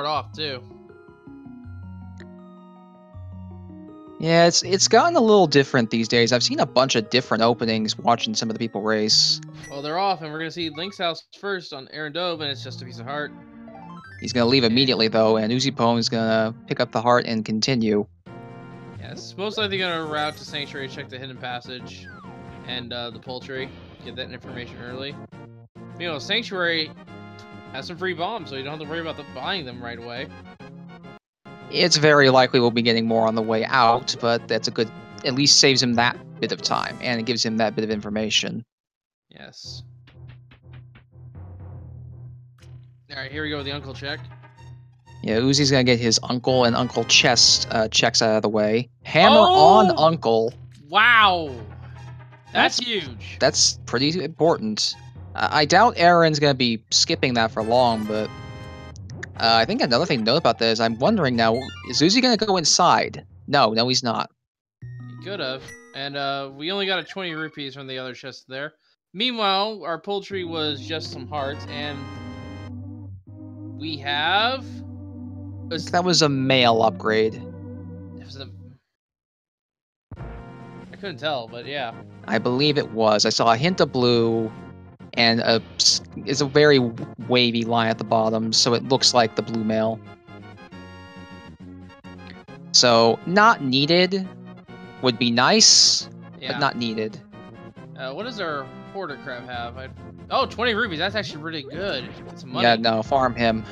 off too. Yeah, it's gotten a little different these days. I've seen a bunch of different openings watching some of the people race. Well, they're off, and we're gonna see Link's house first on AaronDobbe, and it's just a piece of heart. He's gonna leave immediately though, and Uzipone's gonna pick up the heart and continue. Yeah, it's most likely gonna route to Sanctuary, check the hidden passage, and the poultry. Get that information early. You know, Sanctuary has some free bombs, so you don't have to worry about buying them right away. It's very likely we'll be getting more on the way out, but that's a good... At least saves him that bit of time, and it gives him that bit of information. Yes. Alright, here we go with the uncle check. Yeah, Uzi's gonna get his uncle and Uncle chest checks out of the way. Hammer on Uncle. Wow! That's huge. That's pretty important. I doubt Aaron's gonna be skipping that for long, but... I think another thing to note about this, I'm wondering now, is Uzi going to go inside? No, he's not. He could have. And we only got a 20 rupees from the other chest there. Meanwhile, our poultry was just some hearts, and we have... That was a male upgrade. It was I couldn't tell, but yeah. I believe it was. I saw a hint of blue, and it's a very wavy line at the bottom, so it looks like the blue male. So, not needed would be nice, but not needed. What does our hoarder crab have? Oh, 20 rupees. That's actually really good. That's some money. Yeah, no, farm him.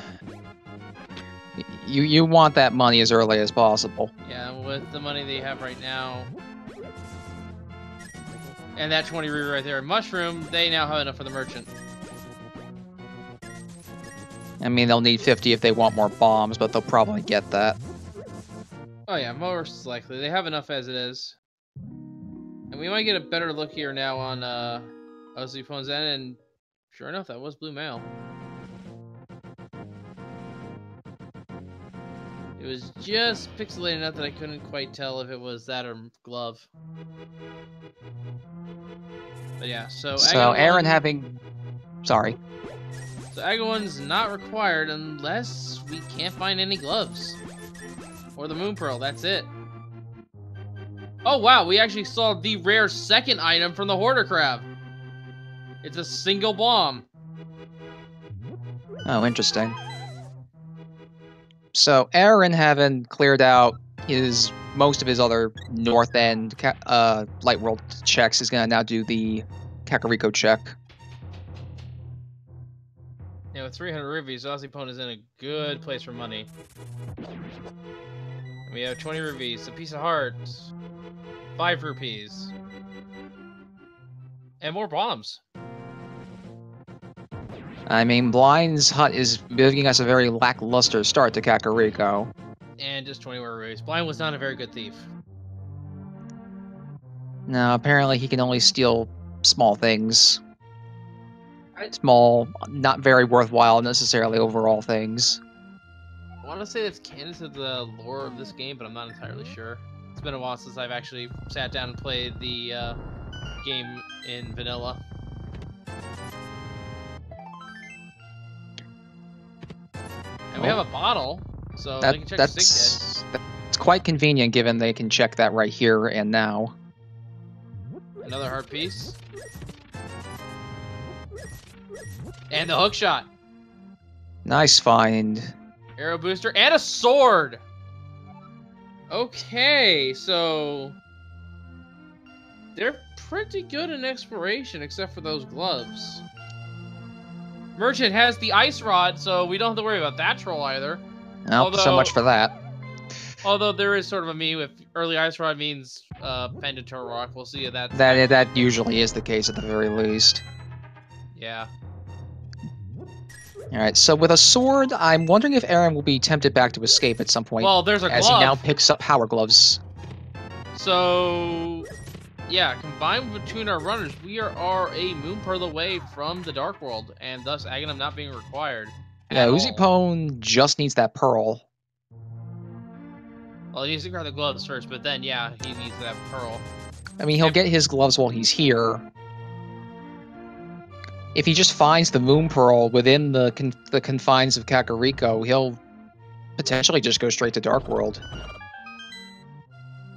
You want that money as early as possible. Yeah, with the money they have right now. And that 20 rupee right there. Mushroom, they now have enough for the merchant. I mean, they'll need 50 if they want more bombs, but they'll probably get that. Oh yeah, most likely. They have enough as it is. And we might get a better look here now on Ozipone's end, and sure enough, that was blue mail. It was just pixelated enough that I couldn't quite tell if it was that or glove. But yeah, so Aaron having... Sorry. So Agawan's not required unless we can't find any gloves. Or the Moon Pearl, that's it. Oh wow, we actually saw the rare second item from the Hoarder Crab. It's a single bomb. Oh, interesting. So Aaron, having cleared out most of his other North End Light World checks, is going to now do the Kakariko check. Yeah, with 300 rupees, Ozipone is in a good place for money. And we have 20 rupees, a piece of heart, 5 rupees, and more bombs. I mean, Blind's Hut is giving us a very lackluster start to Kakariko. And just 20 more rupees. Blind was not a very good thief. No, apparently he can only steal small things. Small, not very worthwhile necessarily overall things. I want to say that's canon to the lore of this game, but I'm not entirely sure. It's been a while since I've actually sat down and played the game in vanilla. And we have a bottle, so they can check the sink head. That's quite convenient, given they can check that right here and now. Another heart piece. And the hook shot. Nice find. Arrow booster and a sword. Okay, so they're pretty good in exploration, except for those gloves. Merchant has the ice rod, so we don't have to worry about that troll either. Nope, so much for that. Although there is sort of a meme if early ice rod means pendant or rock. We'll see if that. That usually is the case at the very least. Yeah. Alright, so with a sword, I'm wondering if Aaron will be tempted back to escape at some point. Well, there's a glove. As he now picks up power gloves. So, yeah, combined between our runners, we are a Moon Pearl away from the Dark World, and thus Aghanim not being required. Yeah, Uzipone just needs that pearl. Well, he needs to grab the gloves first, but then, yeah, he needs that pearl. I mean, he'll get his gloves while he's here. If he just finds the Moon Pearl within the confines of Kakariko, he'll potentially just go straight to Dark World.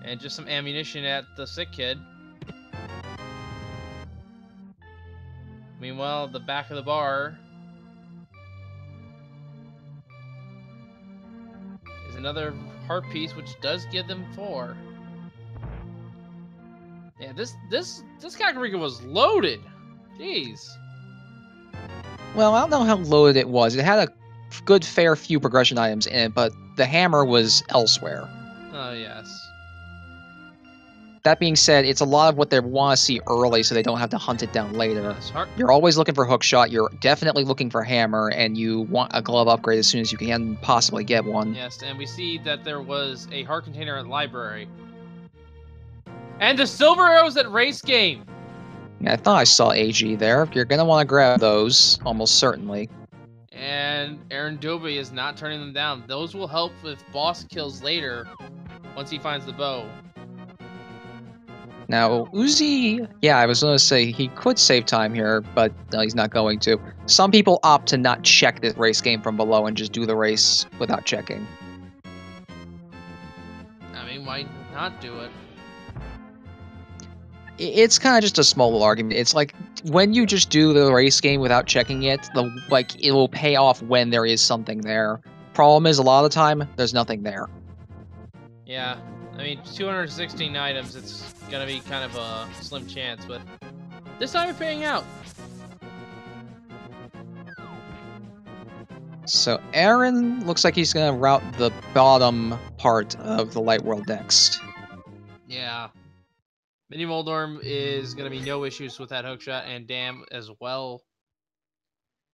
And just some ammunition at the sick kid. Meanwhile, the back of the bar is another heart piece, which does give them 4. Yeah, this Kakariko was loaded. Jeez. Well, I don't know how loaded it was. It had a good fair few progression items in it, but the hammer was elsewhere. Oh, yes. That being said, it's a lot of what they want to see early so they don't have to hunt it down later. Yes, You're always looking for hookshot, you're definitely looking for hammer, and you want a glove upgrade as soon as you can possibly get one. Yes, and we see that there was a heart container at the library. And the silver arrows at race game! Yeah, I thought I saw AG there. You're going to want to grab those, almost certainly. And AaronDobbe is not turning them down. Those will help with boss kills later, once he finds the bow. Now, Uzi, yeah, I was going to say he could save time here, but no, he's not going to. Some people opt to not check this race game from below and just do the race without checking. I mean, why not do it? It's kind of just a small little argument. It's like when you just do the race game without checking it, it will pay off when there is something there. Problem is, a lot of the time, there's nothing there. Yeah, I mean, 216 items, it's gonna be kind of a slim chance, but this time it's paying out. So Aaron looks like he's gonna route the bottom part of the Light World next. Yeah. Mini Moldorm is gonna be no issues with that hookshot, and Dam as well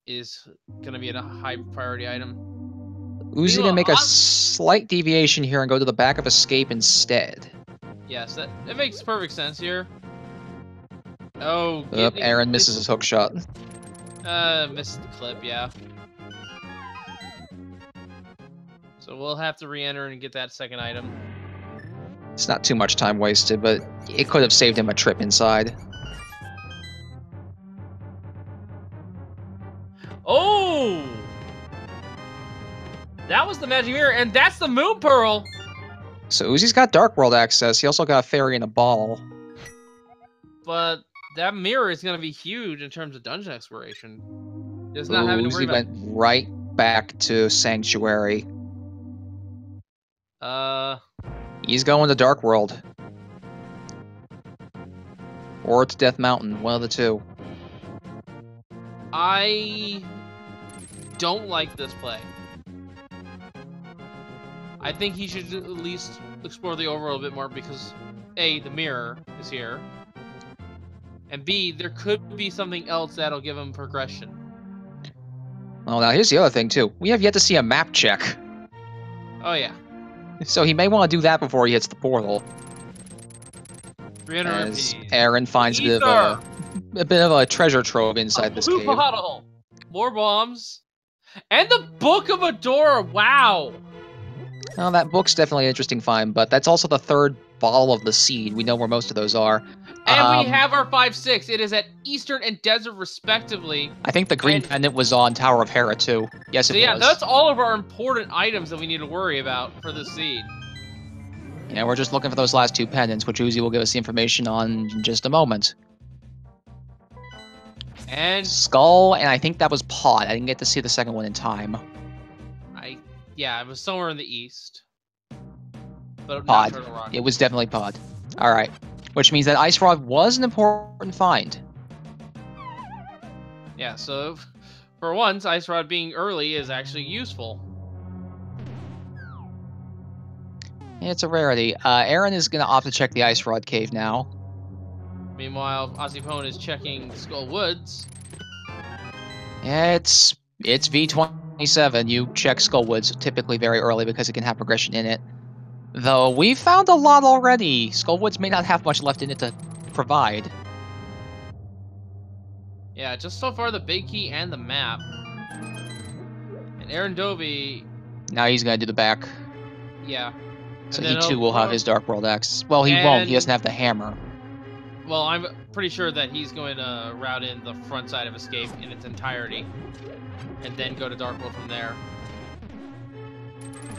is gonna be a high priority item. Uzi gonna make a slight deviation here and go to the back of Escape instead. Yes, that makes perfect sense here. Oh, Aaron misses his hookshot. Missed the clip, yeah. So we'll have to re-enter and get that second item. It's not too much time wasted, but it could have saved him a trip inside. Oh! That was the magic mirror, and that's the Moon Pearl! So Uzi's got Dark World access. He also got a fairy and a ball. But that mirror is going to be huge in terms of dungeon exploration. Just not having to worry Uzi about... went right back to Sanctuary. He's going to Dark World. Or to Death Mountain, one of the two. I don't like this play. I think he should at least explore the overworld a bit more because, A, the mirror is here, and B, there could be something else that'll give him progression. Well, now here's the other thing, too. We have yet to see a map check. Oh, yeah. So he may want to do that before he hits the portal. 300 As rupees. Aaron finds a bit of a treasure trove inside this cave. Bottle. More bombs. And the Book of Adora. Wow. Well, that book's definitely an interesting find, but that's also the third bottle of the seed. We know where most of those are. And we have our 5-6. It is at Eastern and Desert, respectively. I think the green pendant was on Tower of Hera, too. Yes, it was. Yeah, that's all of our important items that we need to worry about for this seed. Yeah, we're just looking for those last two pendants, which Uzi will give us the information on in just a moment. And Skull, and I think that was Pod. I didn't get to see the second one in time. Yeah, it was somewhere in the east. But Pod. It was definitely Pod. Alright. Which means that Ice Rod was an important find. Yeah, so for once, Ice Rod being early is actually useful. It's a rarity. Aaron is going to opt to check the Ice Rod cave now. Meanwhile, ozipone is checking Skull Woods. It's V27. You check Skullwoods typically very early because it can have progression in it. Though we've found a lot already. Skullwoods may not have much left in it to provide. Yeah, just so far the big key and the map. And AaronDobbe... Now he's going to do the back. Yeah. So he too will have his Dark World Axe. Well, he won't. He doesn't have the hammer. Well, I'm pretty sure that he's going to route in the front side of Escape in its entirety. And then go to Dark World from there.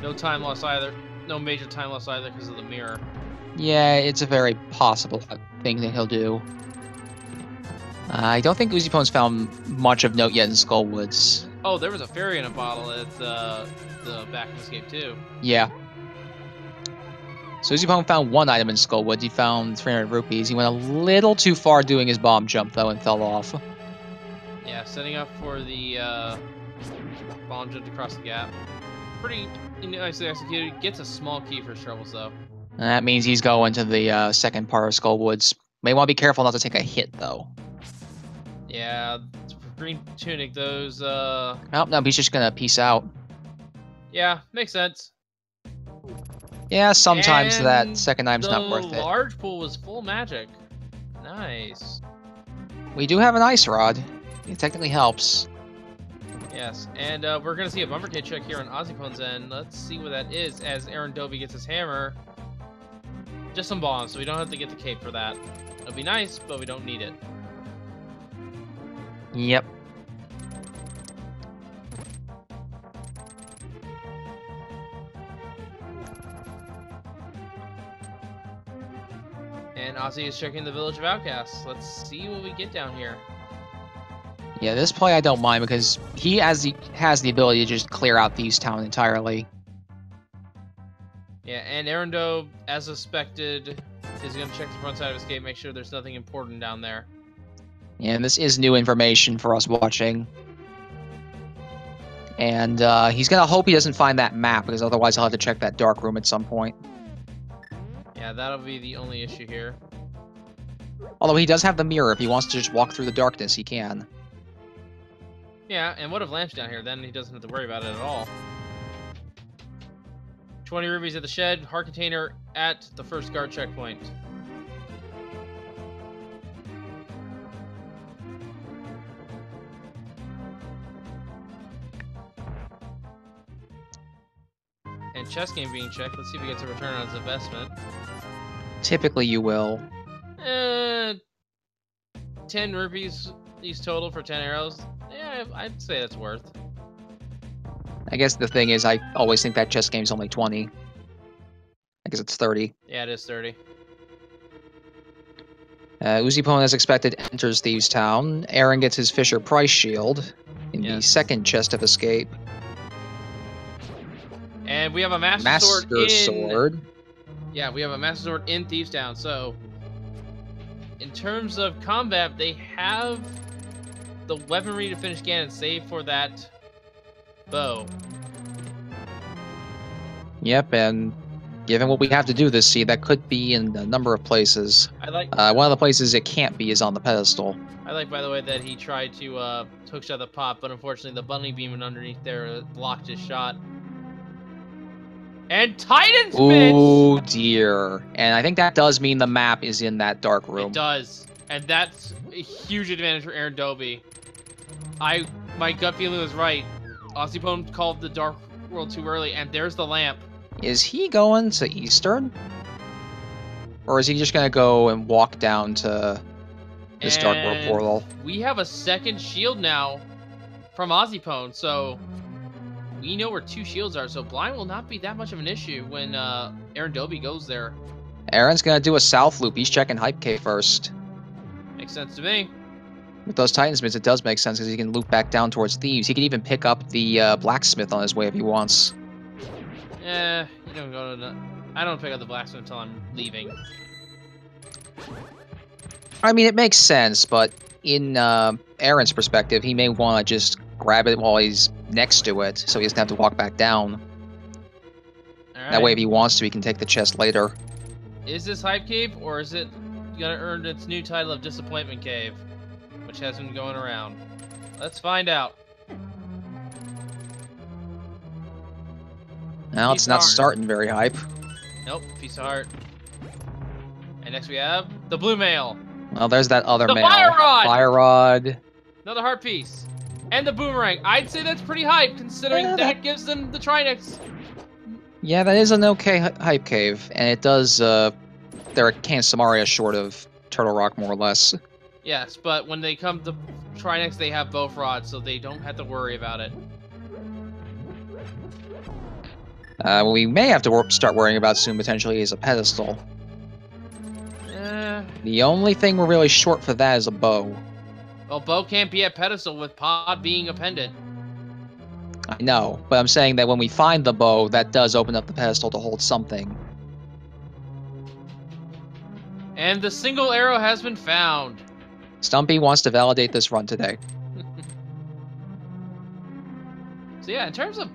No time loss either. No major time loss either because of the mirror. Yeah, it's a very possible thing that he'll do. I don't think Uzipone's found much of note yet in Skullwoods. Oh, there was a fairy in a bottle at the back of escape too. Yeah. So Uzipone found one item in Skullwoods. He found 300 rupees. He went a little too far doing his bomb jump, though, and fell off. Yeah, setting up for the bomb jump across the gap. Pretty nicely executed. Gets a small key for his troubles, though. And that means he's going to the second part of Skullwoods. May want to be careful not to take a hit, though. Yeah, green tunic, those... Oh, no, he's just gonna peace out. Yeah, makes sense. Yeah, sometimes And that second item's not worth it. The large pool was full magic. Nice. We do have an ice rod. It technically helps. Yes, and we're going to see a bumper kit check here on Ozipone's end. Let's see what that is as AaronDobbe gets his hammer. Just some bombs, so we don't have to get the cape for that. It'll be nice, but we don't need it. Yep. And Ozzy is checking the Village of Outcasts. Let's see what we get down here. Yeah, this play I don't mind because he has the ability to just clear out Thieves Town entirely. Yeah, and AaronDobbe, as suspected, is going to check the front side of his gate, make sure there's nothing important down there. Yeah, and this is new information for us watching. And he's going to hope he doesn't find that map, because otherwise he'll have to check that dark room at some point. Yeah, that'll be the only issue here. Although he does have the mirror. If he wants to just walk through the darkness, he can. Yeah, and what if Lamps down here? Then he doesn't have to worry about it at all. 20 rubies at the shed, heart container at the first guard checkpoint. And chess game being checked. Let's see if he gets a return on his investment. Typically you will. 10 rupees these total for 10 arrows. Yeah, I'd say that's worth. I guess the thing is, I always think that chess game's only 20. I guess it's 30. Yeah, it is 30. Uzipone, as expected, enters Thieves Town. Aaron gets his Fisher Price shield in the second chest of escape. And we have a Master Sword. Yeah, we have a Master Sword in Thieves Town. So, in terms of combat, they have the weaponry to finish Ganon, save for that bow. Yep, and given what we have to do this seed, that could be in a number of places. One of the places it can't be is on the pedestal. I like, by the way, that he tried to hookshot the pop, but unfortunately the bunny beam underneath there blocked his shot. And Titan's Mitch! Oh dear. And I think that does mean the map is in that dark room. It does. And that's a huge advantage for AaronDobbe. My gut feeling was right. Ozipone called the Dark World too early, and there's the lamp. Is he going to Eastern? Or is he just going to go and walk down to this Dark World portal? We have a second shield now from Ozipone, so we know where 2 shields are, so blind will not be that much of an issue when AaronDobbe goes there. Aaron's going to do a south loop. He's checking Hype Cave first. Makes sense to me. With those Titans Mids, it does make sense because he can loop back down towards Thieves. He can even pick up the blacksmith on his way if he wants. You don't go to I don't pick up the blacksmith until I'm leaving. I mean, it makes sense, but in Aaron's perspective, he may want to just grab it while he's next to it, so he doesn't have to walk back down. That way, if he wants to, he can take the chest later. Is this Hype Cave, or is it gonna earn its new title of Disappointment Cave, which has been going around? Let's find out. Now it's not starting very hype. Nope, piece of heart. And next we have the blue mail. Well, there's that other mail. Fire Rod! Fire Rod. Another heart piece. And the boomerang. I'd say that's pretty hype, considering that gives them the Trinix. Yeah, that is an okay hype cave, and it does, they're a Can Samaria short of Turtle Rock, more or less. Yes, but when they come to Trinix, they have both rods, so they don't have to worry about it. What we may have to start worrying about soon, potentially, is a pedestal. The only thing we're really short for that is a bow. Well, bow can't be a pedestal with pod being a pendant. I know, but I'm saying that when we find the bow, that does open up the pedestal to hold something. And the single arrow has been found. Stumpy wants to validate this run today. So yeah, in terms of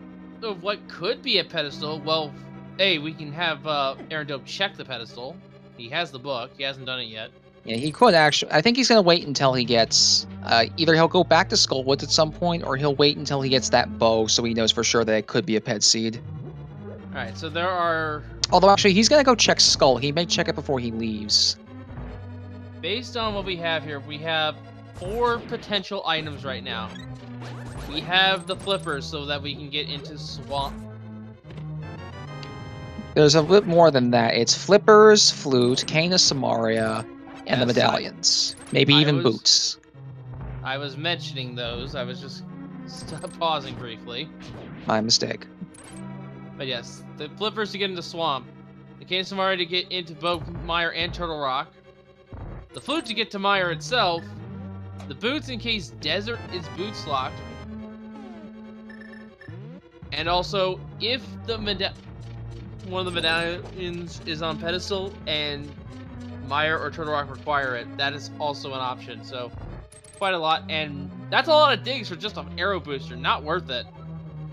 what could be a pedestal, well, hey, we can have AaronDobbe check the pedestal. He has the book. He hasn't done it yet. Yeah, he could actually. I think he's going to wait until he gets... either he'll go back to Skullwoods at some point, or he'll wait until he gets that bow so he knows for sure that it could be a ped seed. Alright, so there are... Although, actually, he's going to go check Skull. He may check it before he leaves. Based on what we have here, we have 4 potential items right now. We have the flippers so that we can get into Swamp. There's a bit more than that. It's flippers, flute, cane of Samaria, and the medallions. Maybe even boots. I was mentioning those. I was just pausing briefly. My mistake. But yes, the flippers to get into Swamp. The cane of Samaria to get into both Mire and Turtle Rock. The flute to get to Mire itself. The boots in case Desert is boots locked. And also, if the one of the medallions is on pedestal and Mire or Turtle Rock require it, that is also an option. So, quite a lot. And that's a lot of digs for just an arrow booster. Not worth it.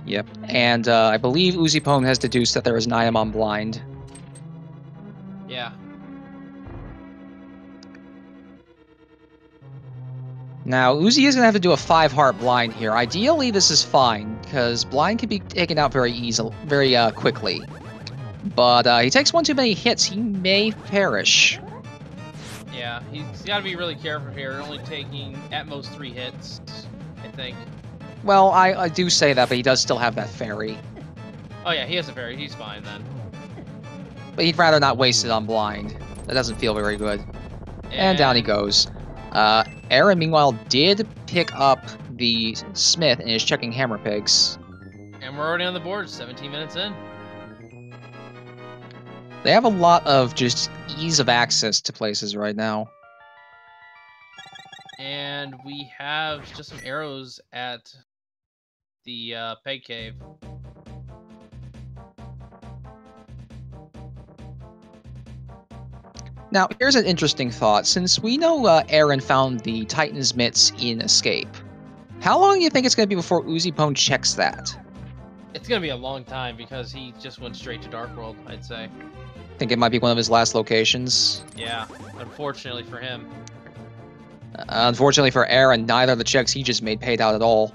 Yep. And I believe ozipone has deduced that there is an item on blind. Yeah. Now, Uzi is going to have to do a 5-heart blind here. Ideally, this is fine, because blind can be taken out very quickly. But he takes one too many hits, he may perish. Yeah, he's got to be really careful here, only taking at most 3 hits, I think. Well, I do say that, but he does still have that fairy. Oh yeah, he has a fairy, he's fine then. But he'd rather not waste it on blind. That doesn't feel very good. And down he goes. Aaron, meanwhile, did pick up the smith and is checking hammer pigs. And we're already on the board, 17 minutes in. They have a lot of just ease of access to places right now. And we have just some arrows at the peg cave. Now, here's an interesting thought. Since we know Aaron found the Titan's mitts in Escape, how long do you think it's going to be before ozipone checks that? It's going to be a long time because he just went straight to Dark World, I'd say. Think it might be one of his last locations? Yeah, unfortunately for him. Unfortunately for Aaron, neither of the checks he just made paid out at all.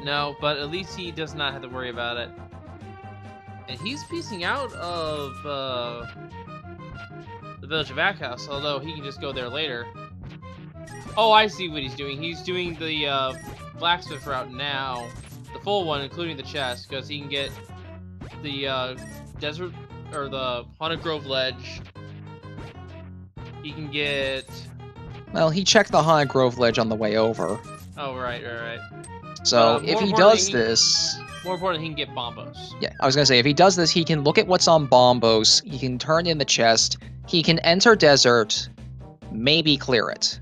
No, but at least he does not have to worry about it. And he's piecing out of the village of Ackhouse, although he can just go there later. Oh, I see what he's doing. He's doing the blacksmith route now, the full one, including the chest, because he can get the desert or the Haunted Grove ledge. He can get. Well, he checked the Haunted Grove ledge on the way over. Oh, right. So if he does this. More important, he can get bombos. Yeah, I was gonna say, if he does this, he can look at what's on bombos, he can turn in the chest, he can enter desert, maybe clear it.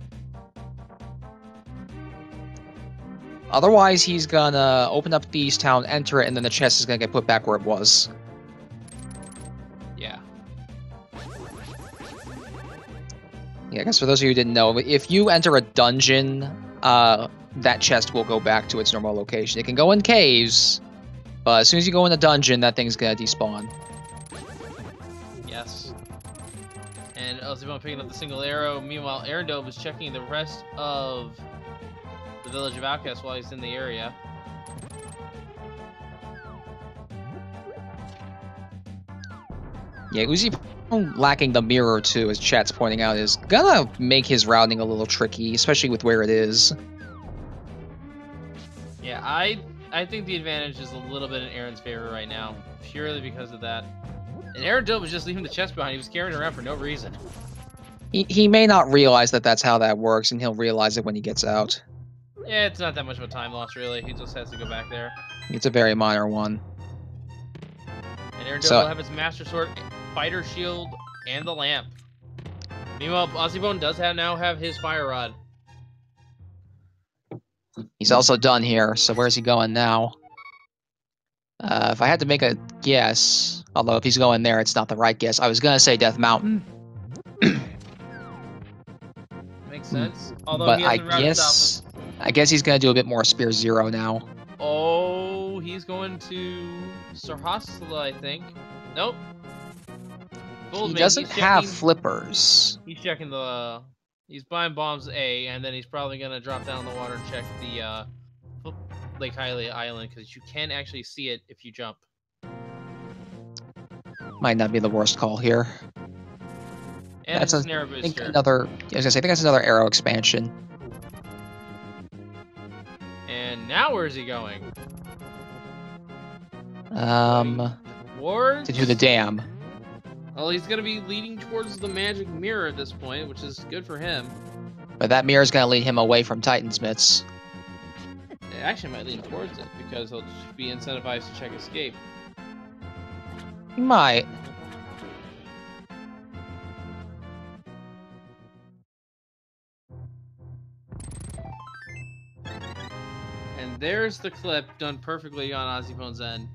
Otherwise, he's gonna open up the East Town, enter it, and then the chest is gonna get put back where it was. Yeah. Yeah, I guess for those of you who didn't know, if you enter a dungeon, that chest will go back to its normal location. It can go in caves, but as soon as you go in a dungeon, that thing's gonna despawn. Yes. And ozipone picking up the single arrow. Meanwhile, AaronDobbe is checking the rest of the village of Outcast while he's in the area. Yeah, ozipone lacking the mirror too, as chat's pointing out, is gonna make his routing a little tricky, especially with where it is. Yeah, I think the advantage is a little bit in Aaron's favor right now, purely because of that. And AaronDobbe was just leaving the chest behind. He was carrying it around for no reason. He may not realize that that's how that works, and he'll realize it when he gets out. Yeah, it's not that much of a time loss, really. He just has to go back there. It's a very minor one. And AaronDobbe will have his Master Sword, Fighter Shield, and the lamp. Meanwhile, Ozipone does now have his Fire Rod. He's also done here, so where's he going now? If I had to make a guess, although if he's going there, it's not the right guess. I was gonna say Death Mountain. Makes sense. Although but he hasn't I guess he's gonna do a bit more Spear Zero now. Oh, he's going to Sarhasla, I think. Nope. He doesn't have flippers. He's checking the... He's buying bombs A, and then he's probably going to drop down in the water and check the Lake Hylia Island, because you can actually see it if you jump. Might not be the worst call here. And that's an arrow booster. I think that's another arrow expansion. And now where's he going? To do the dam. Well, he's going to be leading towards the magic mirror at this point, which is good for him. But that mirror is going to lead him away from Titan's Mitts. It actually might lead him towards it, because he'll be incentivized to check escape. He might. And there's the clip done perfectly on Ozipone's end.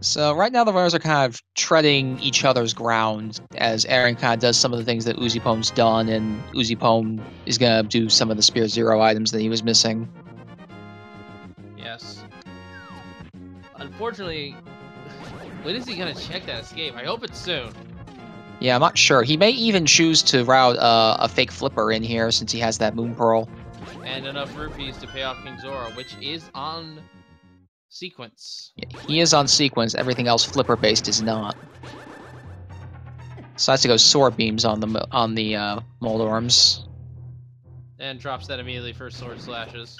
So right now the runners are kind of treading each other's ground as Aaron kind of does some of the things that Uzipone's done, and Uzipone is going to do some of the Spear Zero items that he was missing. Yes. Unfortunately, when is he going to check that escape? I hope it's soon. Yeah, I'm not sure. He may even choose to route a fake flipper in here since he has that Moon Pearl. And enough rupees to pay off King Zora, which is on sequence. Yeah, he is on sequence. Everything else flipper-based is not. Decides to go Sword Beams on the Moldorms. And drops that immediately for Sword Slashes.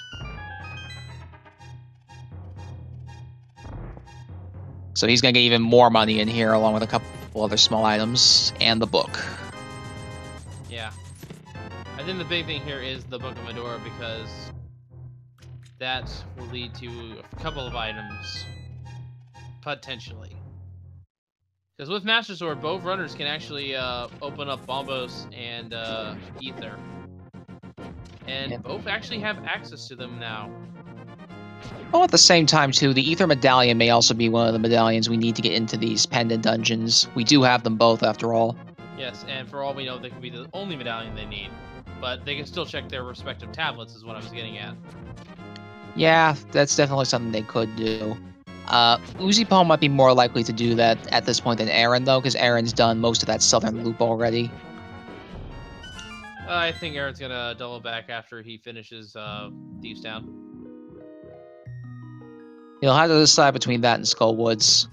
So he's going to get even more money in here, along with a couple other small items, and the book. Yeah. I think the big thing here is the Book of Medora, because that will lead to a couple of items, potentially. Because with Master Sword, both runners can actually open up Bombos and Ether. And both actually have access to them now. Well, at the same time, too, the Ether Medallion may also be one of the medallions we need to get into these pendant dungeons. We do have them both, after all. Yes, and for all we know, they could be the only medallion they need. But they can still check their respective tablets, is what I was getting at. Yeah, that's definitely something they could do. Uzipone might be more likely to do that at this point than Aaron, though, because Aaron's done most of that southern loop already. I think Aaron's gonna double back after he finishes Thieves Town. He'll have to decide between that and Skullwoods.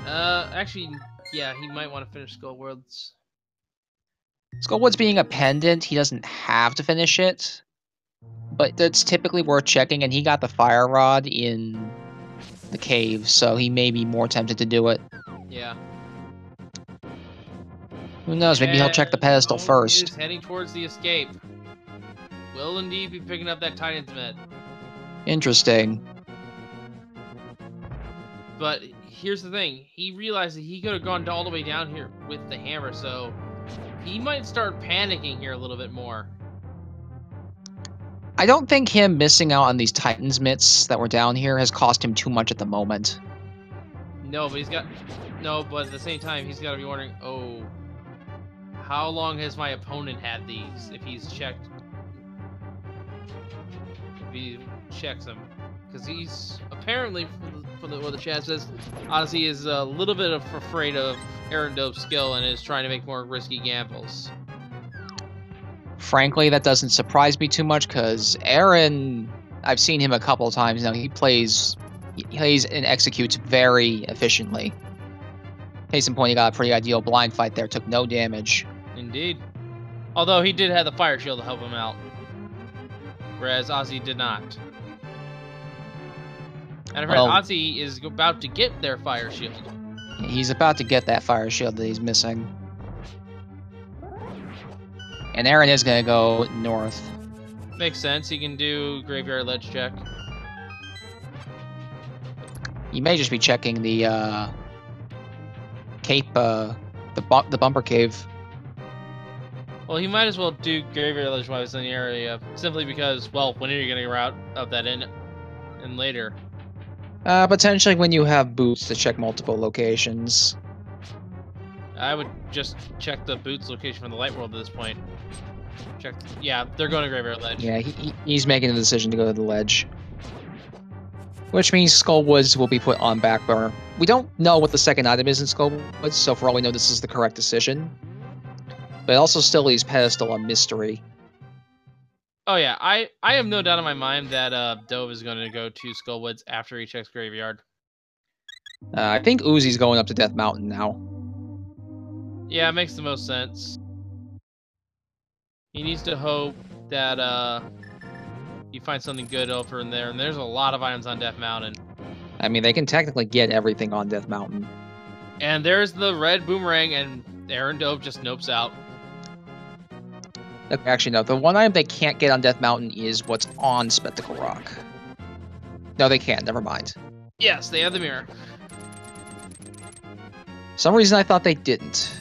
Actually, yeah, he might want to finish Skullwoods. Skullwoods being a pendant, he doesn't have to finish it. But that's typically worth checking, and he got the Fire Rod in the cave, so he may be more tempted to do it. Yeah. Who knows, maybe he'll check the pedestal first. He's heading towards the escape. Will indeed be picking up that Titan's Mitt. Interesting. But here's the thing, he realized that he could have gone all the way down here with the hammer, so he might start panicking here a little bit more. I don't think him missing out on these Titan's Mitts that were down here has cost him too much at the moment. No, but at the same time, he's got to be wondering, oh, how long has my opponent had these? If he checks them. Because he's apparently, from what the chat says, Ozzy is a little bit afraid of AaronDobbe's skill and is trying to make more risky gambles. Frankly, that doesn't surprise me too much, because Aaron, I've seen him a couple of times now. He plays and executes very efficiently. Case in point, he got a pretty ideal blind fight there, took no damage. Indeed. Although he did have the Fire Shield to help him out, whereas Ozzy did not. And I've heard Ozzy is about to get their Fire Shield. He's about to get that Fire Shield that he's missing. And Aaron is going to go north. Makes sense. He can do graveyard ledge check. You may just be checking the cape, the bumper cave. Well, he might as well do graveyard ledge while he's in the area, simply because, well, when are you going to route of that in later? Potentially when you have boots to check multiple locations. I would just check the boots location from the light world at this point. Check. Yeah, they're going to graveyard ledge. Yeah, he's making the decision to go to the ledge. Which means Skullwoods will be put on back burner. We don't know what the second item is in Skullwoods, so for all we know, this is the correct decision. But it also still leaves Pedestal a mystery. Oh yeah, I have no doubt in my mind that Dove is going to go to Skullwoods after he checks graveyard. I think Uzi's going up to Death Mountain now. Yeah, it makes the most sense. He needs to hope that you find something good over in there, and there's a lot of items on Death Mountain. I mean, they can technically get everything on Death Mountain. And there's the red boomerang, and AaronDobbe just nopes out. Actually, no. The one item they can't get on Death Mountain is what's on Spectacle Rock. No, they can't. Never mind. Yes, they have the mirror. For some reason, I thought they didn't.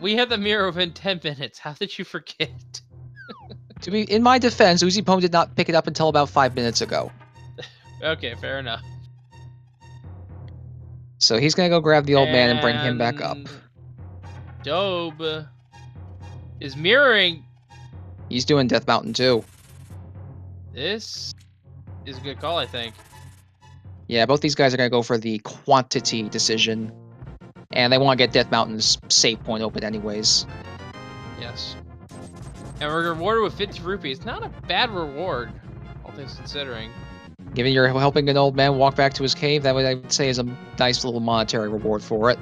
We had the mirror within 10 minutes. How did you forget? To be in my defense, ozipone did not pick it up until about 5 minutes ago. Okay, fair enough. So he's gonna go grab the old man and bring him back up. Dobbe is mirroring. He's doing Death Mountain too. This is a good call, I think. Yeah, both these guys are gonna go for the quantity decision. And they want to get Death Mountain's save point open anyways. Yes. And we're rewarded with 50 rupees. Not a bad reward, all things considering. Given you're helping an old man walk back to his cave, that would, I would say, is a nice little monetary reward for it.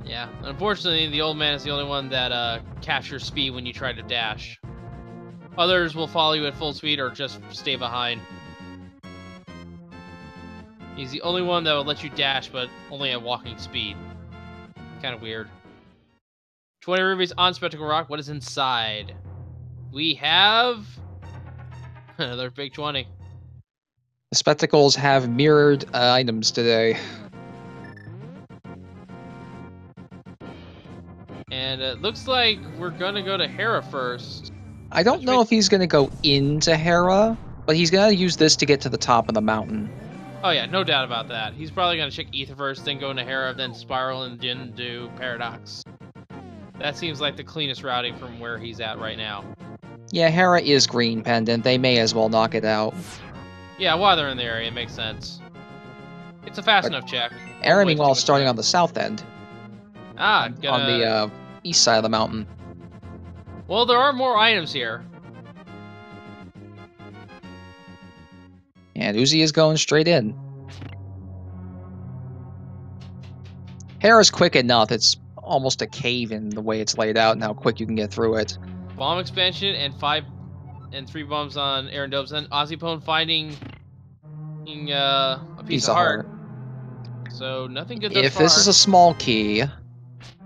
Yeah. Unfortunately, the old man is the only one that captures speed when you try to dash. Others will follow you at full speed or just stay behind. He's the only one that will let you dash, but only at walking speed. Kind of weird. 20 rubies on Spectacle Rock. What is inside? We have another big 20. The spectacles have mirrored items today. And it looks like we're going to go to Hera first. I don't know if he's going to go into Hera, but he's going to use this to get to the top of the mountain. Oh yeah, no doubt about that. He's probably going to check Ether first, then go into Hera, then Spiral, and then do Paradox. That seems like the cleanest routing from where he's at right now. Yeah, Hera is green pendant. They may as well knock it out. Yeah, while they're in the area, it makes sense. It's a fast enough check. Aaron, meanwhile, starting on the south end. Ah, on the east side of the mountain. Well, there are more items here. And Uzi is going straight in. Hera's quick enough. It's almost a cave in the way it's laid out and how quick you can get through it. Bomb expansion and 3 bombs on AaronDobbe's end. ozipone finding a piece of heart. So nothing good thus far. If this is a small key,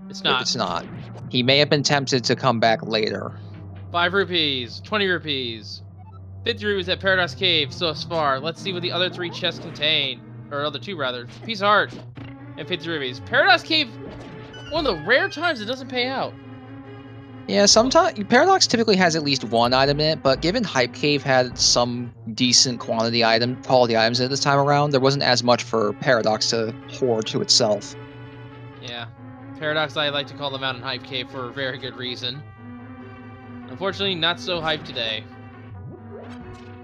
it's not. It's not. He may have been tempted to come back later. 5 rupees, 20 rupees. 50 rupees at Paradox Cave so far. Let's see what the other 3 chests contain. Or other 2, rather. Piece of heart and 50 rupees. Paradox Cave, one of the rare times it doesn't pay out. Yeah, sometimes Paradox typically has at least 1 item in it, but given Hype Cave had some decent quality items in it this time around, there wasn't as much for Paradox to hoard to itself. Yeah. Paradox, I like to call the Mountain Hype Cave for a very good reason. Unfortunately, not so hype today.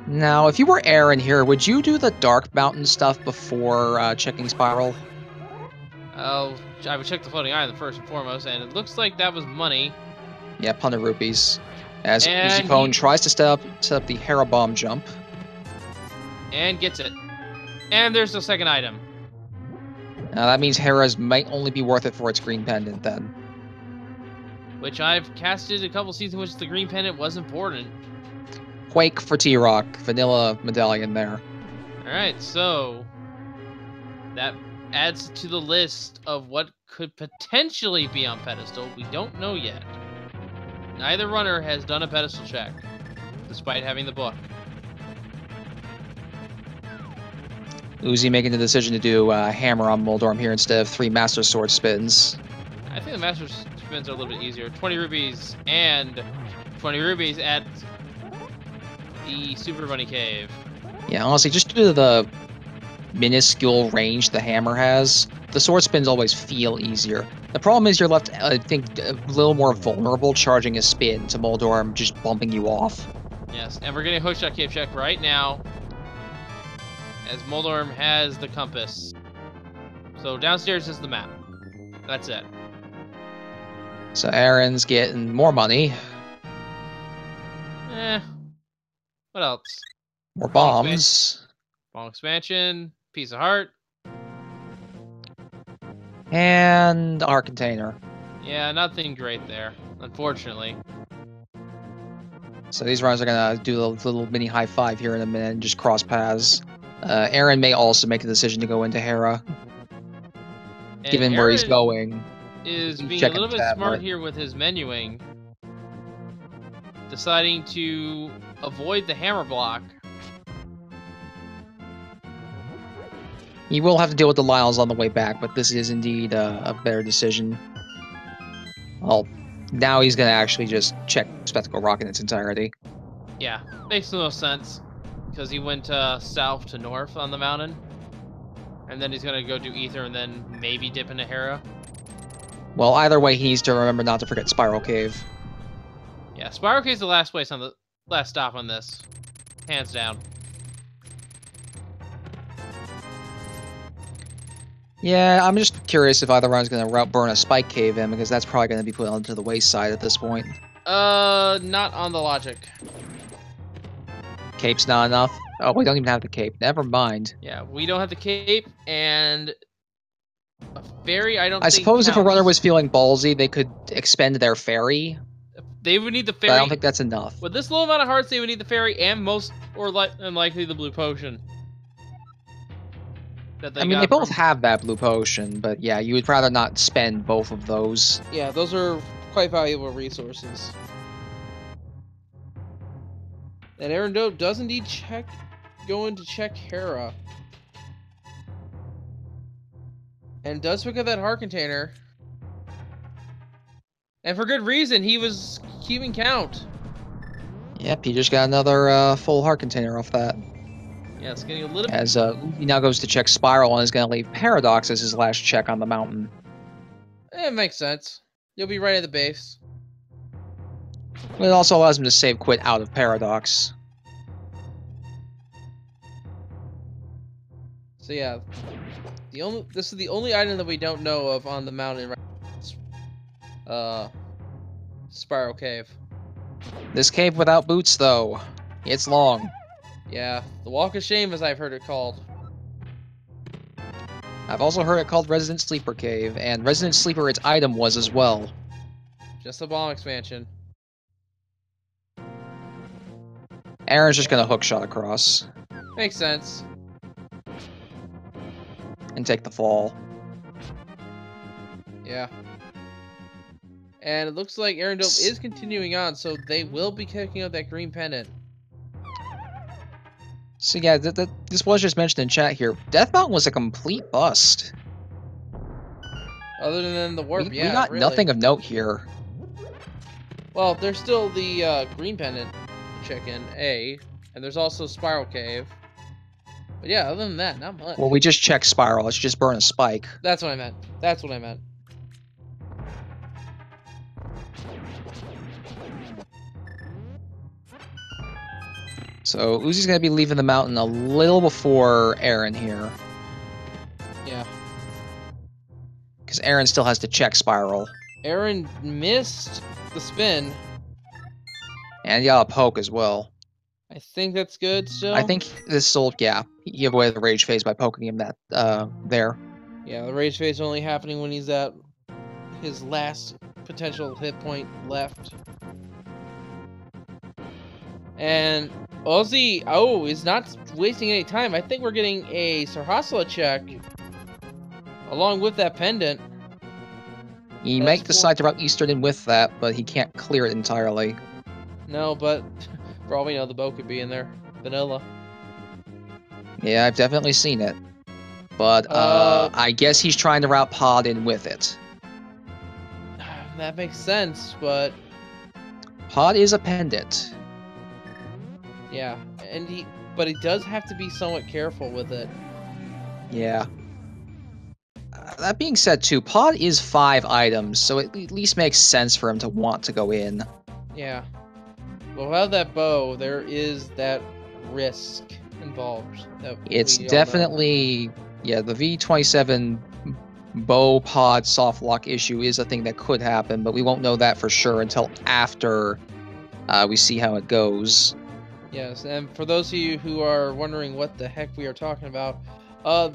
Now, if you were Aaron here, would you do the Dark Mountain stuff before checking Spiral? Oh, I would check the floating item first and foremost, and it looks like that was money. Yeah, 100 rupees. As ozipone tries to set up the Hera bomb jump. And gets it. And there's the second item. Now that means Hera's might only be worth it for its green pendant then. Which I've casted a couple seasons in which the green pendant was important. Quake for T-Rock, vanilla medallion there. Alright, so that adds to the list of what could potentially be on pedestal. We don't know yet. Neither runner has done a pedestal check, despite having the book. Uzi making the decision to do hammer on Moldorm here instead of 3 Master Sword spins. I think the Master spins are a little bit easier. 20 rubies and 20 rubies at the Super Bunny Cave. Yeah, honestly, just due to the minuscule range the hammer has, the sword spins always feel easier. The problem is you're left, I think, a little more vulnerable charging a spin to Moldorm just bumping you off. Yes, and we're getting a hookshot cave check right now, as Moldorm has the compass. So downstairs is the map. That's it. So Aaron's getting more money. What else? More bombs. Ball expansion. Piece of heart. And our container. Yeah, nothing great there, unfortunately. So these runners are going to do a little mini high five here in a minute and just cross paths. Aaron may also make a decision to go into Hera. And given where he's going. Is being a little bit smart here with his menuing. Deciding to avoid the hammer block. He will have to deal with the Lyles on the way back, but this is indeed a better decision. Well, now he's going to actually just check Spectacle Rock in its entirety. Yeah, makes the most sense. Because he went south to north on the mountain. And then he's going to go do Ether and then maybe dip into Hera. Well, either way, he needs to remember not to forget Spiral Cave. Yeah, Spiral Cave's the last place on the last stop on this. Hands down. Yeah, I'm just curious if either run's going to burn a Spike Cave in, because that's probably going to be put onto the wayside at this point. Not on the logic. Cape's not enough? Oh, we don't even have the cape. Never mind. Yeah, we don't have the cape, and a fairy I suppose if a runner was feeling ballsy, they could expend their fairy. They would need the fairy. But I don't think that's enough. With this low amount of hearts, they would need the fairy and unlikely the blue potion. I mean, they both have that blue potion, but yeah, you would rather not spend both of those. Yeah, those are quite valuable resources. And AaronDobbe does indeed go in to check Hera. And does pick up that heart container. And for good reason, he was keeping count. Yep, he just got another full heart container off that. Yeah, it's getting a little bit... As he now goes to check Spiral and is going to leave Paradox as his last check on the mountain. It makes sense. You'll be right at the base. It also allows him to save quit out of Paradox. So yeah, this is the only item that we don't know of on the mountain. Spiral Cave. This cave without boots, though. It's long. Yeah, the Walk of Shame, as I've heard it called. I've also heard it called Resident Sleeper Cave, and Resident Sleeper its item was as well. Just a bomb expansion. Aaron's just gonna hookshot across. Makes sense. And take the fall. Yeah. And it looks like AaronDobbe is continuing on, so they will be kicking up that green pendant. So yeah, this was just mentioned in chat here. Death Mountain was a complete bust. Other than the warp, we got really. Nothing of note here. Well, there's still the green pendant chicken, and there's also Spiral Cave. But yeah, other than that, not much. Well, we just checked Spiral. Let's just burn a spike. That's what I meant. That's what I meant. So Uzi's gonna be leaving the mountain a little before Aaron here. Yeah. Because Aaron still has to check Spiral. Aaron missed the spin. And he got a poke as well. I think that's good still. I think this sold, yeah. He avoided the rage phase by poking him there. Yeah, the rage phase only happening when he's at his last potential hit point left. And Ozzy, is not wasting any time. I think we're getting a Sarhasla check along with that pendant. He might decide to route Eastern with that, but he can't clear it entirely. No, but for all we know, the bow could be in there. Vanilla. Yeah, I've definitely seen it. But I guess he's trying to route Pod in with it. That makes sense, but... Pod is a pendant. Yeah, but he does have to be somewhat careful with it. Yeah. That being said, too, Pod is 5 items, so it at least makes sense for him to want to go in. Yeah. But without that bow, there is that risk involved. It's definitely... Yeah, the V27 bow pod soft lock issue is a thing that could happen, but we won't know that for sure until after we see how it goes. Yes, and for those of you who are wondering what the heck we are talking about,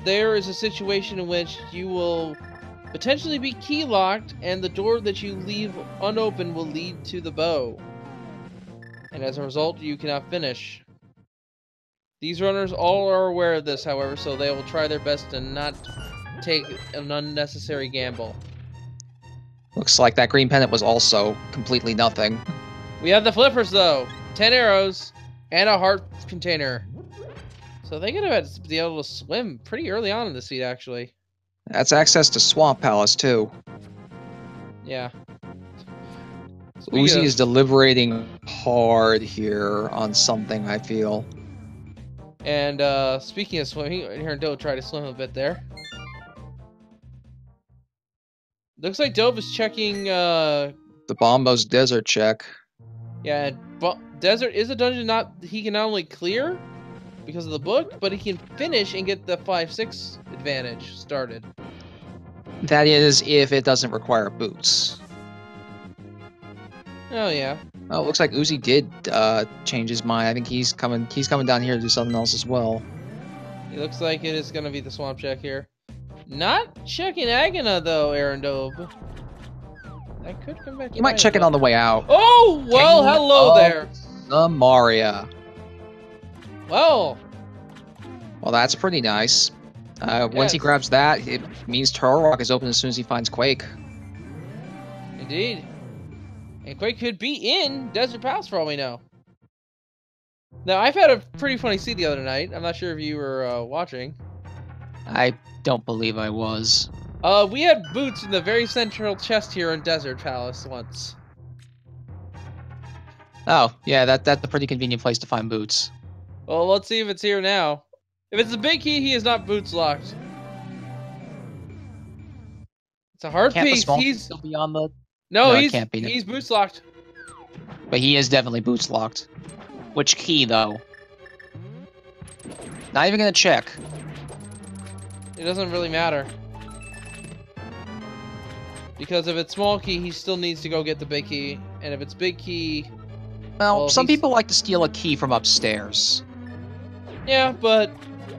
there is a situation in which you will potentially be key locked, and the door that you leave unopened will lead to the bow. And as a result, you cannot finish. These runners all are aware of this, however, so they will try their best to not take an unnecessary gamble. Looks like that green pennant was also completely nothing. We have the flippers, though. 10 arrows and a heart container. So they could have be able to swim pretty early on in the seed, actually. That's access to Swamp Palace, too. Yeah. Uzi is deliberating hard here on something, I feel. And speaking of swimming, AaronDobbe tried to swim a bit there. Looks like Dobbe is checking the Bombo's desert check. Yeah, desert is a dungeon he can not only clear because of the book, but he can finish and get the 5-6 advantage started. That is if it doesn't require boots. Oh yeah. Oh, it looks like Uzi did change his mind. I think he's coming down here to do something else as well. It looks like it is gonna be the swamp check here. Not checking Agana though, AaronDobbe. That could come back. You might check it on the way out. Oh well, hello there. Samaria. Well, that's pretty nice. Once he grabs that, it means Turtle Rock is open as soon as he finds Quake. Indeed. And Quake could be in Desert Palace for all we know. Now, I've had a pretty funny seed the other night. I'm not sure if you were watching. I don't believe I was. We had boots in the very central chest here in Desert Palace once. Oh, yeah, that's a pretty convenient place to find boots. Well, let's see if it's here now. If it's a big key, he is not boots locked. It's a hard piece. He's still beyond the... No, he's boots locked. But he is definitely boots locked. Which key, though? Not even gonna check. It doesn't really matter. Because if it's small key, he still needs to go get the big key. And if it's big key... Well, some people like to steal a key from upstairs. Yeah, but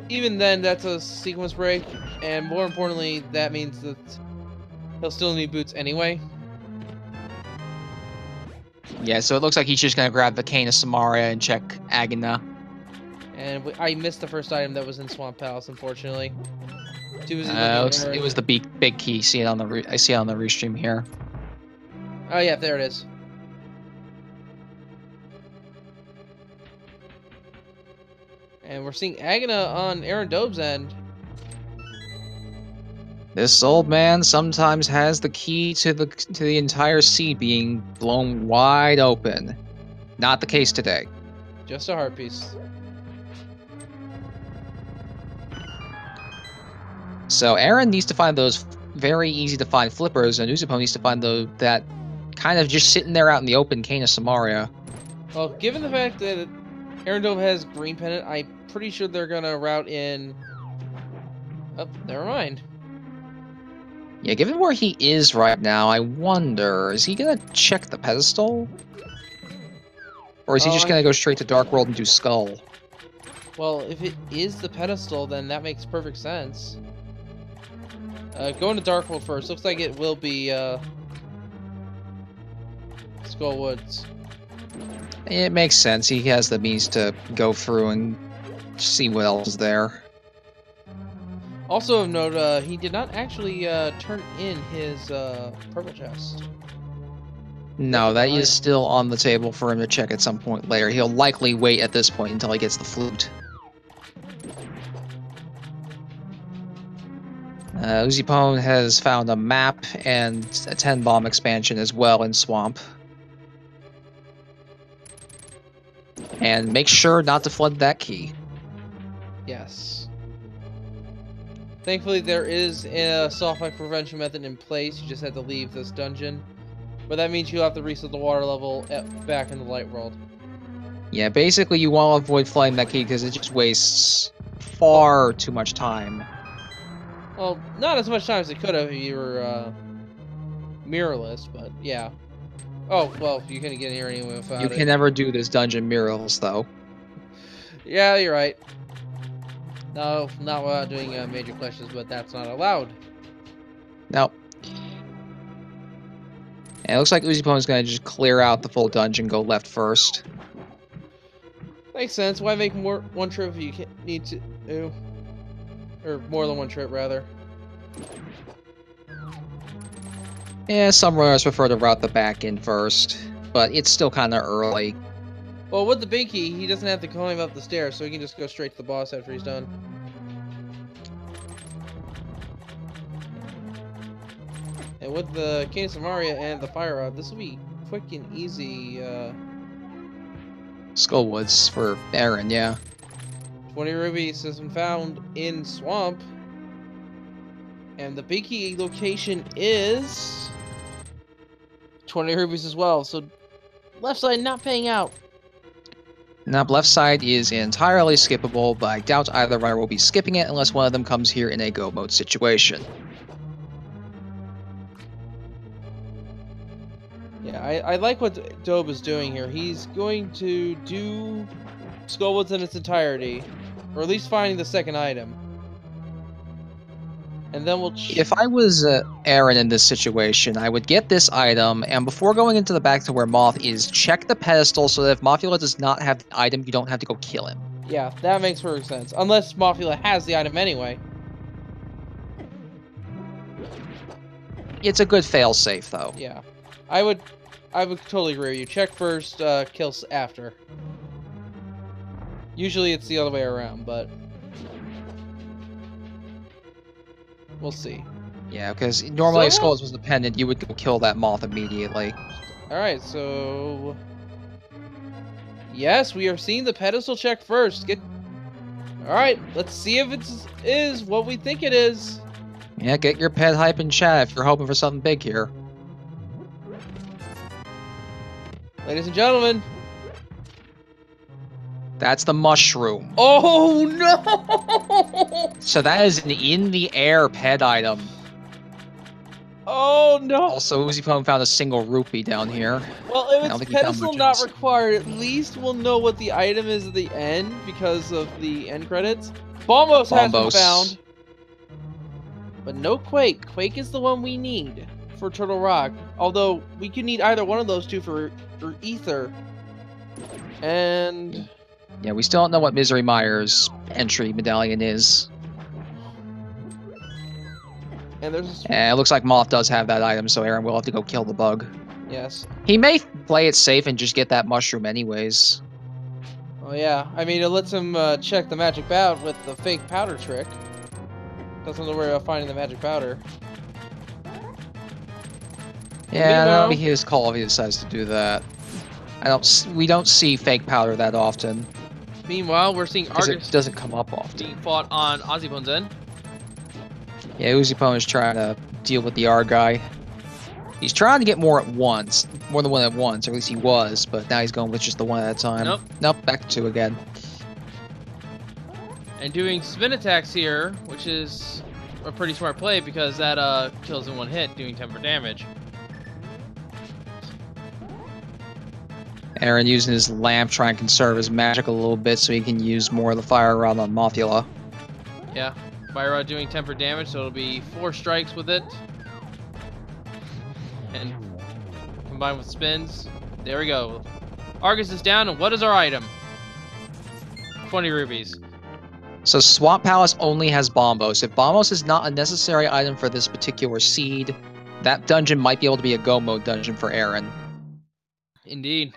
even then, that's a sequence break. And more importantly, that means that he'll still need boots anyway. Yeah, so it looks like he's just gonna grab the Cane of Samaria and check Agana. And I missed the first item that was in Swamp Palace, unfortunately. It was the big key. I see it on the restream here. Oh yeah, there it is. And we're seeing Agana on AaronDobbe's end. This old man sometimes has the key to the entire sea being blown wide open. Not the case today. Just a heart piece. So Aaron needs to find those very easy to find flippers, and ozipone needs to find that kind of just sitting there out in the open Cane of Samaria. Well, given the fact that AaronDobbe has green pennant, I'm pretty sure they're gonna route in. Oh, never mind. Yeah, given where he is right now, I wonder, is he gonna check the pedestal? Or is he just gonna go straight to Dark World and do Skull? Well, if it is the pedestal, then that makes perfect sense. Going to Dark World first. Looks like it will be Skull Woods. It makes sense. He has the means to go through and see what else is there. Also of note, he did not actually turn in his purple chest. No, that is still on the table for him to check at some point later. He'll likely wait at this point until he gets the flute. Ozipone has found a map and a 10-bomb expansion as well in Swamp. And make sure not to flood that key. Yes. Thankfully, there is a sulfide prevention method in place. You just have to leave this dungeon. But that means you'll have to reset the water level back in the light world. Yeah, basically you want to avoid flooding that key because it just wastes far too much time. Well, not as much time as it could have if you were mirrorless, but yeah. Oh, well, you couldn't get here anyway without it. You can never do this dungeon mirrorless, though. Yeah, you're right. No, not without doing major questions, but that's not allowed. Nope. And it looks like Uzipone's going to just clear out the full dungeon, go left first. Makes sense. Why make one trip if you can't need to do? Or more than one trip, rather. Yeah, some runners prefer to route the back in first, but it's still kind of early. Well, with the big key, he doesn't have to climb up the stairs, so he can just go straight to the boss after he's done. And with the Cane of Samaria and the Fire Rod, this will be quick and easy. Skullwoods for Aaron, yeah. 20 rubies has been found in Swamp. And the big key location is 20 rubies as well, so left side not paying out. Now, left side is entirely skippable, but I doubt either runner will be skipping it unless one of them comes here in a go mode situation. Yeah, I like what Dobbe is doing here. He's going to do Skullwoods in its entirety, or at least finding the second item. And then we'll... If I was Aaron in this situation, I would get this item, and before going into the back to where Moth is, check the pedestal so that if Mothula does not have the item, you don't have to go kill him. Yeah, that makes perfect sense. Unless Mothula has the item anyway. It's a good fail-safe, though. Yeah. I would totally agree with you. Check first, kills after. Usually it's the other way around, but... we'll see. Yeah, because normally if Skulls was dependent, you would go kill that Moth immediately. Alright, so... yes, we are seeing the pedestal check first. Alright, let's see if it is what we think it is. Yeah, get your pet hype in chat if you're hoping for something big here. Ladies and gentlemen. That's the mushroom. Oh no! So that is an in-the-air pet item. Oh no! Also, Uzipone found a single rupee down here. Well, if it's pedestal not required, at least we'll know what the item is at the end because of the end credits. Bombos has been found. But no Quake. Quake is the one we need for Turtle Rock. Although, we could need either one of those two for Ether. And... yeah, we still don't know what Misery Meyer's entry medallion is. And there's it looks like Moth does have that item, so Aaron will have to go kill the bug. Yes. He may play it safe and just get that mushroom anyways. Oh yeah, I mean, it lets him check the magic bout with the fake powder trick. Doesn't worry about finding the magic powder. Yeah, that'll be his call if he decides to do that. We don't see fake powder that often. Meanwhile, we're seeing Argus it doesn't come up often. being fought on Ozipone's end. Yeah, Uzipone is trying to deal with the R guy. He's trying to get more at once, more than one at once, or at least he was, but now he's going with just the one at a time. Nope. Nope, back to two again. And doing spin attacks here, which is a pretty smart play because that kills in one hit, doing 10 damage. Aaron using his lamp, trying to conserve his magic a little bit so he can use more of the fire rod on Mothula. Yeah, fire rod doing 10 damage, so it'll be 4 strikes with it. And combined with spins, there we go. Argus is down, and what is our item? 20 rubies. So Swamp Palace only has Bombos. If Bombos is not a necessary item for this particular seed, that dungeon might be able to be a go mode dungeon for Aaron. Indeed.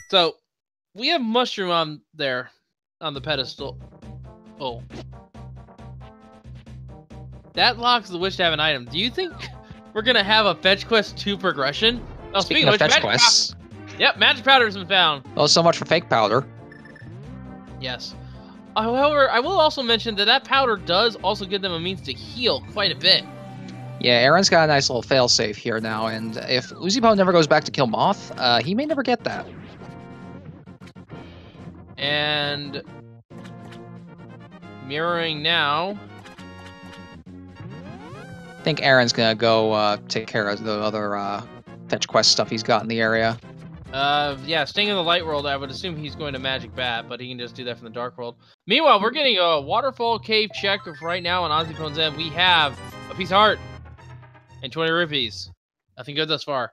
So, we have Mushroom on there, on the pedestal. Oh. That locks the wish to have an item. Do you think we're going to have a Fetch Quest 2 progression? Oh, speaking of Fetch Quests. Yep, Magic Powder has been found. Well, so much for Fake Powder. Yes. However, I will also mention that powder does also give them a means to heal quite a bit. Yeah, Aaron's got a nice little failsafe here now, and if Ozipone never goes back to kill Moth, he may never get that. And mirroring now. I think Aaron's gonna go take care of the other Fetch Quest stuff he's got in the area. Yeah, staying in the Light World, I would assume he's going to Magic Bat, but he can just do that from the Dark World. Meanwhile, we're getting a Waterfall Cave check right now on Ozipone's end. We have a piece of heart and 20 rupees. Nothing good thus far.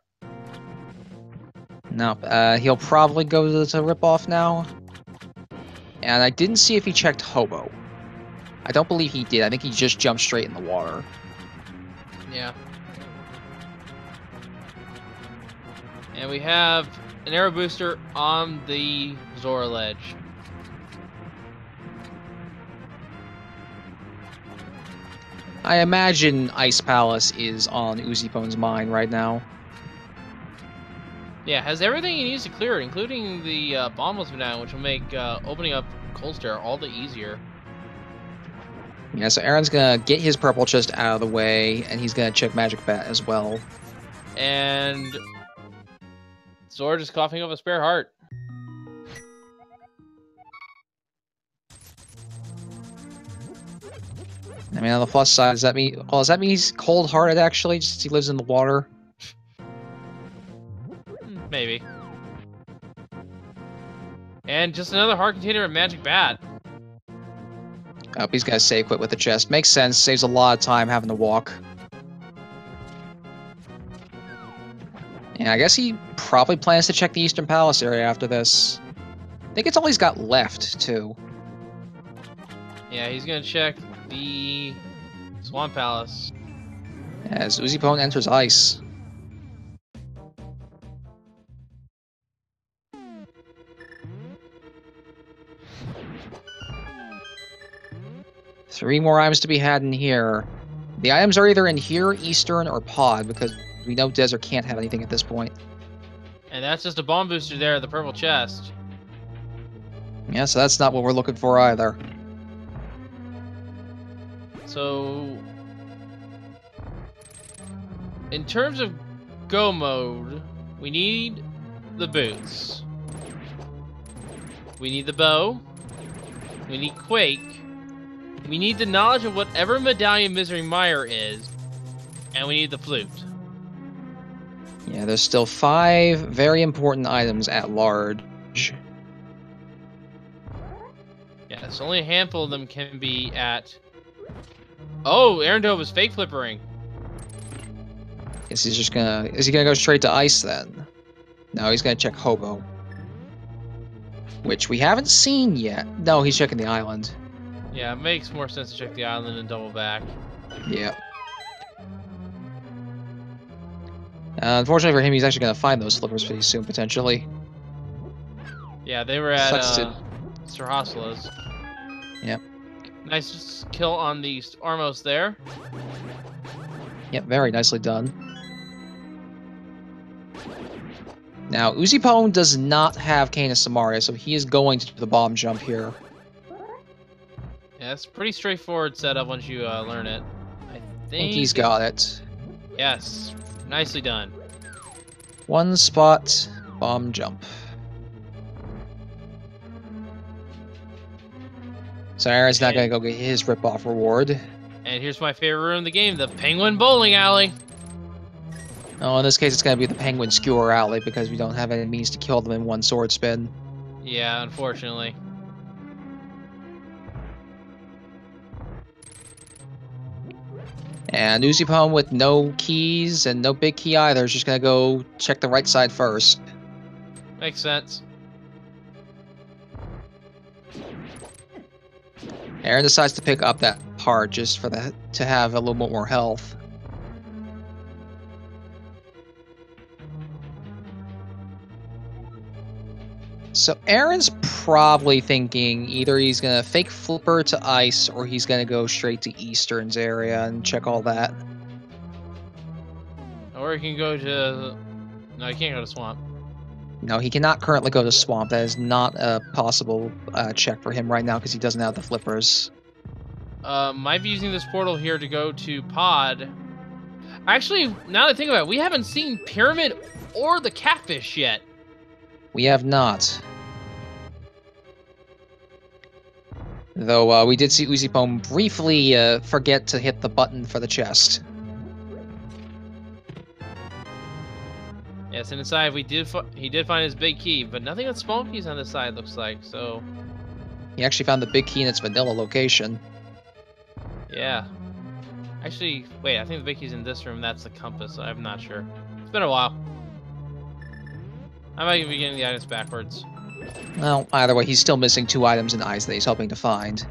No, he'll probably go to rip off now. And I didn't see if he checked Hobo. I don't believe he did. I think he just jumped straight in the water. Yeah. And we have an arrow booster on the Zora ledge. I imagine Ice Palace is on Uzipone's mind right now. Yeah, has everything he needs to clear it, including the Bombos Medallion, which will make opening up Cold Stare all the easier. Yeah, so Aaron's gonna get his purple chest out of the way, and he's gonna check Magic Bat as well. And Zora just coughing up a spare heart. I mean, on the plus side, does that mean he's cold-hearted, actually, just he lives in the water? Maybe. And just another heart container of Magic Bat. Oh, he's gonna save quit with the chest. Makes sense, saves a lot of time having to walk. And I guess he probably plans to check the Eastern Palace area after this. I think it's all he's got left, too. Yeah, he's gonna check the Swamp Palace. As Uzipone enters ice. Three more items to be had in here. The items are either in here, Eastern, or Pod, because we know Desert can't have anything at this point. And that's just a bomb booster there at the purple chest. Yeah, so that's not what we're looking for either. So, in terms of go mode, we need the boots. We need the bow. We need Quake. We need the knowledge of whatever medallion Misery Mire is. And we need the flute. Yeah, there's still 5 very important items at large. Yeah, so only a handful of them can be at... Oh, AaronDobbe is fake flippering. Guess he's just gonna... Is he gonna go straight to ice then? No, he's gonna check Hobo. Which we haven't seen yet. No, he's checking the island. Yeah, it makes more sense to check the island and double back. Yeah. Unfortunately for him, he's actually gonna find those slippers pretty soon, potentially. Yeah, they were at Sir Hoslow's. Yep. Nice kill on the Armos there. Yep, very nicely done. Now, Uzipone does not have Canis Samaria, so he is going to do the bomb jump here. Yeah, it's a pretty straightforward setup once you learn it. I think he's got it. Yes, nicely done. One spot, bomb jump. So Aaron's not going to go get his rip-off reward. And here's my favorite room in the game, the Penguin Bowling Alley. Oh, in this case, it's going to be the Penguin Skewer Alley because we don't have any means to kill them in one sword spin. Yeah, unfortunately. And Uzipone with no keys and no big key either is just going to go check the right side first. Makes sense. Aaron decides to pick up that part just for that to have a little bit more health. So Aaron's probably thinking either he's gonna fake flipper to ice or he's gonna go straight to Eastern's area and check all that. Or he can go to... No, he can't go to Swamp. No, he cannot currently go to Swamp. That is not a possible check for him right now because he doesn't have the flippers. Might be using this portal here to go to Pod. Actually, now that I think about it, we haven't seen Pyramid or the Catfish yet. We have not. Though we did see ozipone briefly forget to hit the button for the chest. Yes, and inside he did find his big key, but nothing but small keys on this side looks like, so... He actually found the big key in its vanilla location. Yeah. Actually, wait, I think the big key's in this room. That's the compass. I'm not sure. It's been a while. I might even be getting the items backwards. Well, either way, he's still missing 2 items in ice that he's hoping to find.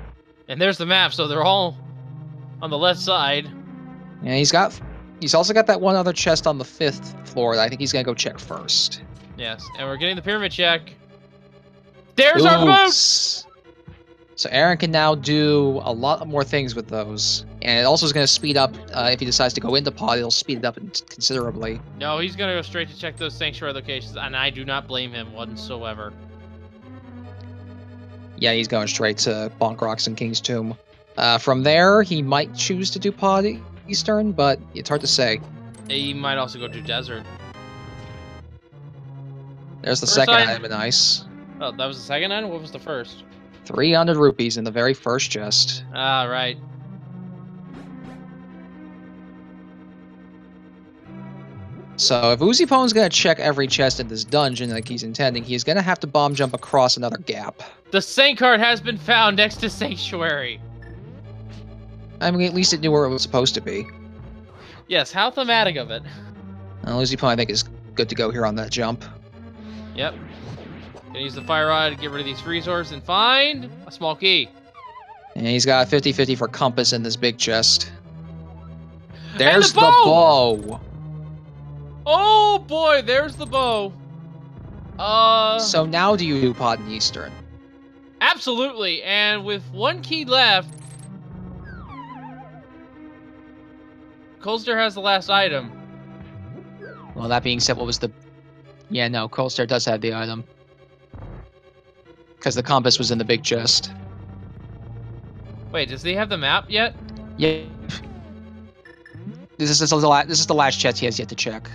And there's the map, so they're all on the left side. Yeah, he's also got that one other chest on the 5th floor that I think he's gonna go check first. Yes, and we're getting the pyramid check. There's our boots! So Aaron can now do a lot more things with those. And it also is going to speed up, if he decides to go into Pod, it'll speed it up considerably. No, he's going to go straight to check those sanctuary locations, and I do not blame him whatsoever. Yeah, he's going straight to Bonk Rocks and King's Tomb. From there, he might choose to do Pod Eastern, but it's hard to say. He might also go to Desert. There's the second item in ice. Oh, that was the second item? What was the first? 300 rupees in the very first chest. Ah, right. So if Uzipone's going to check every chest in this dungeon like he's intending, he's going to have to bomb jump across another gap. The Saint card has been found next to Sanctuary. I mean, at least it knew where it was supposed to be. Yes, how thematic of it. Well, Uzipone, I think, is good to go here on that jump. Yep. Gonna use the fire rod to get rid of these resources and find a small key. And he's got a 50-50 for compass in this big chest. There's the bow! Oh boy, there's the bow. So now do you do Pod and Eastern? Absolutely, and with 1 key left, Colster has the last item. Well, that being said, what was the... Yeah, no, Colster does have the item. Because the compass was in the big chest. Wait, does he have the map yet? Yeah. This is the last chest he has yet to check.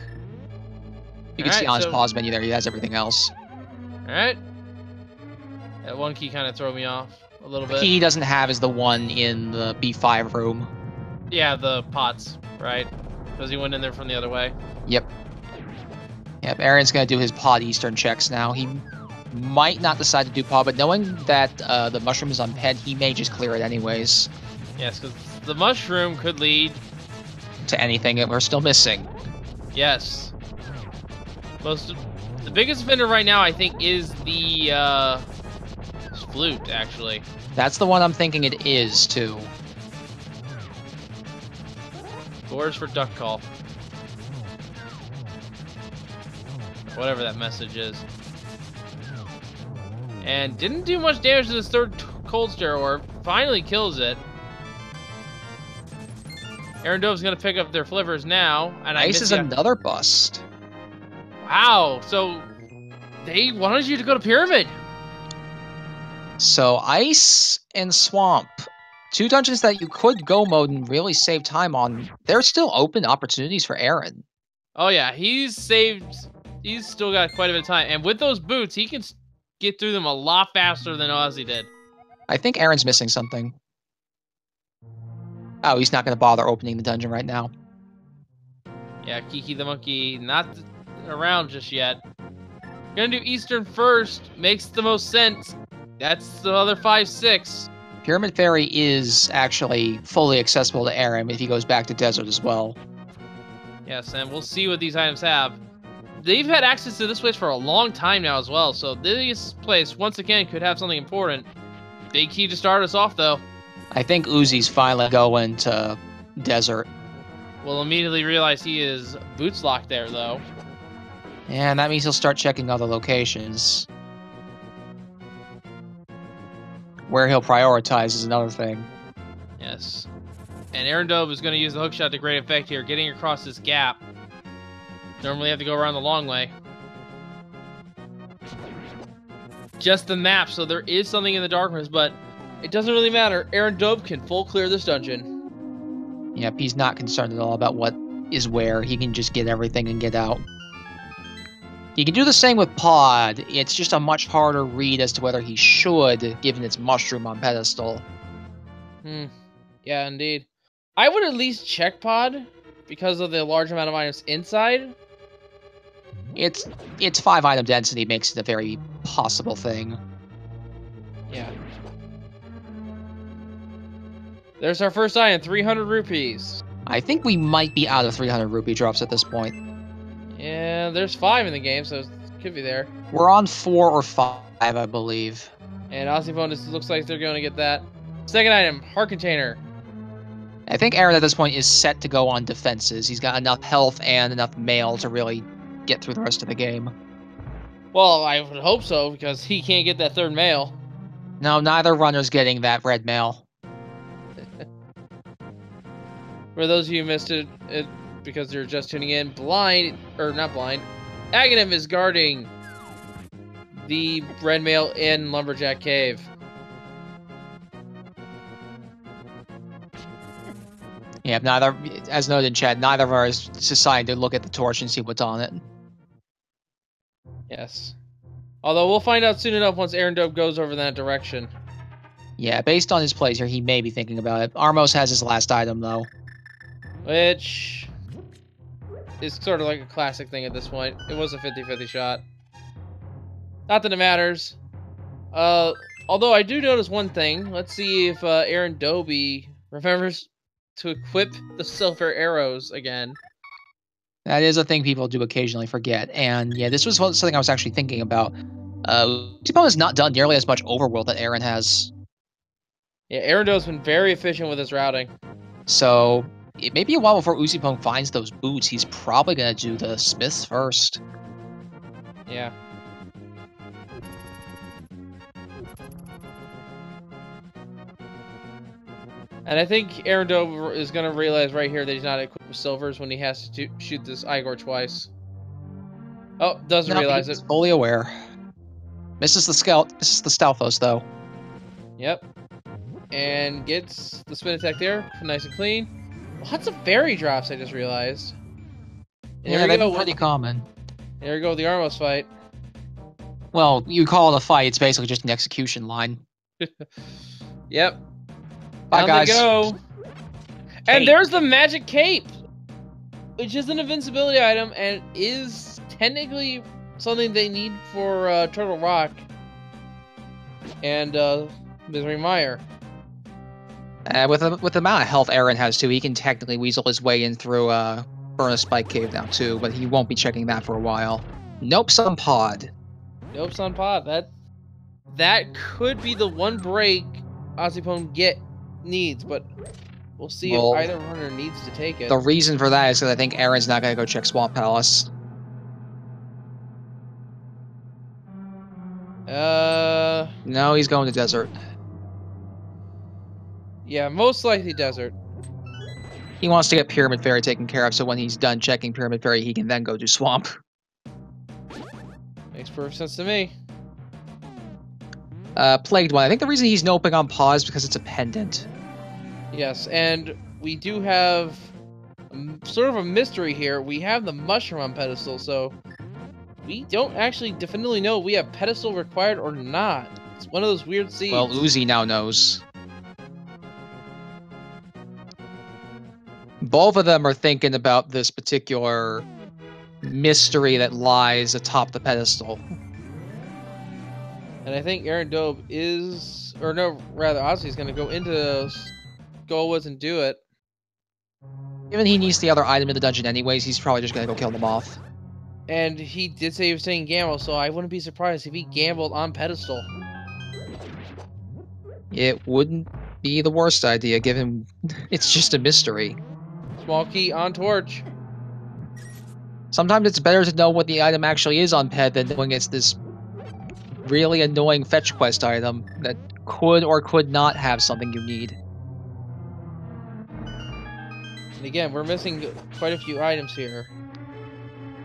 You can see on his pause menu there, he has everything else. Alright. That 1 key kind of threw me off a little bit. The key he doesn't have is the one in the B5 room. Yeah, the pots, right? Because he went in there from the other way. Yep. Yep, Aaron's going to do his Pod Eastern checks now. He might not decide to do Pod, but knowing that the mushroom is on Ped, he may just clear it anyways. Yes, because the mushroom could lead... to anything that we're still missing. Yes. The biggest vendor right now, I think, is the flute, actually. That's the one I'm thinking it is, too. Doors for duck call. Whatever that message is. And didn't do much damage to this third cold stare orb. Finally kills it. AaronDobbe's gonna pick up their flippers now. And Ice is another bust. Wow, so they wanted you to go to Pyramid. So Ice and Swamp, 2 dungeons that you could go mode and really save time on. They're still open opportunities for Aaron. Oh yeah, he's still got quite a bit of time. And with those boots, he can get through them a lot faster than Ozzy did. I think Aaron's missing something. Oh, he's not going to bother opening the dungeon right now. Yeah, Kiki the monkey not around just yet. Gonna do Eastern first. Makes the most sense. That's the other 5-6. Pyramid Fairy is actually fully accessible to Aaron if he goes back to Desert as well. Yes, and we'll see what these items have. They've had access to this place for a long time now as well, so this place, once again, could have something important. Big key to start us off, though. I think Uzi's finally going to desert. We'll immediately realize he is boots locked there, though. And that means he'll start checking other locations. Where he'll prioritize is another thing. Yes. And AaronDobbe is going to use the hookshot to great effect here, getting across this gap. Normally have to go around the long way. Just the map, so there is something in the darkness, but it doesn't really matter. AaronDobbe can full clear this dungeon. Yep, he's not concerned at all about what is where. He can just get everything and get out. He can do the same with Pod. It's just a much harder read as to whether he should, given its mushroom on pedestal. Yeah, indeed. I would at least check Pod because of the large amount of items inside. Its 5-item density makes it a very possible thing. Yeah. There's our first item, 300 rupees. I think we might be out of 300 rupee drops at this point. Yeah, there's 5 in the game, so it could be there. We're on 4 or 5, I believe. And ozipone looks like they're going to get that. Second item, heart container. I think Aaron at this point is set to go on defenses. He's got enough health and enough mail to really get through the rest of the game. Well, I would hope so, because he can't get that third mail. No, neither runner's getting that red mail. For those of you who missed it because you're just tuning in, not blind, Aghanim is guarding the red mail in Lumberjack Cave. Yeah, neither, as noted in chat, neither of us decided to look at the torch and see what's on it. Yes. Although we'll find out soon enough once AaronDobbe goes over that direction. Yeah, based on his plays here, he may be thinking about it. Armos has his last item, though. Which is sort of like a classic thing at this point. It was a 50-50 shot. Not that it matters. Although I do notice one thing. Let's see if AaronDobbe remembers to equip the silver arrows again. That is a thing people do occasionally forget. And yeah, this was something I was actually thinking about. ozipone has not done nearly as much overworld that Aaron has. Yeah, AaronDobbe's been very efficient with his routing. So it may be a while before ozipone finds those boots. He's probably going to do the smiths first. Yeah. And I think AaronDobbe is going to realize right here that he's not equipped with silvers when he has to shoot this Igor twice. Oh, doesn't realize it. Fully aware. Misses the Stalfos, though. Yep. And gets the spin attack there. Nice and clean. Lots of fairy drops, I just realized. And yeah, that's pretty common. There we go with the Armos fight. Well, you call it a fight, it's basically just an execution line. Yep. Bye, guys. They go. And there's the magic cape, which is an invincibility item and is technically something they need for Turtle Rock and Misery Mire. With the amount of health Aaron has too, he can technically weasel his way in through Burn a Spike Cave now too, but he won't be checking that for a while. Nope's on Pod. Nope's on Pod. That could be the one break ozipone needs, but we'll see if either runner needs to take it. The reason for that is because I think Aaron's not going to go check Swamp Palace. No, he's going to desert. Yeah, most likely desert. He wants to get Pyramid Fairy taken care of, so when he's done checking Pyramid Fairy, he can then go do Swamp. Makes perfect sense to me. Plagued One. I think the reason he's noping on pause because it's a pendant. Yes, and we do have sort of a mystery here. We have the mushroom on pedestal, so we don't actually definitively know if we have pedestal required or not. It's one of those weird seeds. Well, Uzi now knows. Both of them are thinking about this particular mystery that lies atop the pedestal. And I think AaronDobbe is, or no, rather, Ozzy's going to go into Skullwoods and do it. Given he needs the other item in the dungeon anyways, he's probably just going to go kill them off. And he did say he was saying gamble, so I wouldn't be surprised if he gambled on pedestal. It wouldn't be the worst idea, given it's just a mystery. Small key on torch. Sometimes it's better to know what the item actually is on Ped than knowing it's this really annoying fetch quest item that could or could not have something you need. And again, we're missing quite a few items here.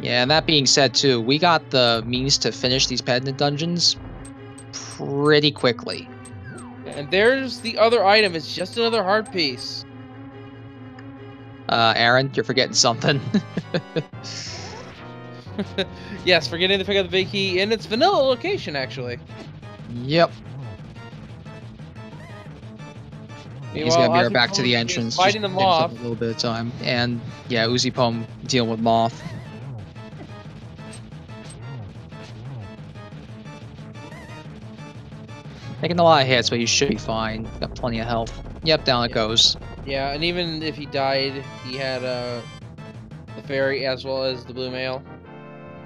Yeah, and that being said, too, we got the means to finish these pendant dungeons pretty quickly. And there's the other item. It's just another heart piece. Aaron, you're forgetting something. Yes, forgetting to pick up the big key in its vanilla location, actually. Yep. He's gonna be right back to the Ozipone entrance. fighting the moth. A little bit of time, and yeah, ozipone dealing with moth. Taking a lot of hits, but you should be fine. Got plenty of health. Yep, down it goes. Yeah, and even if he died, he had the fairy as well as the blue mail,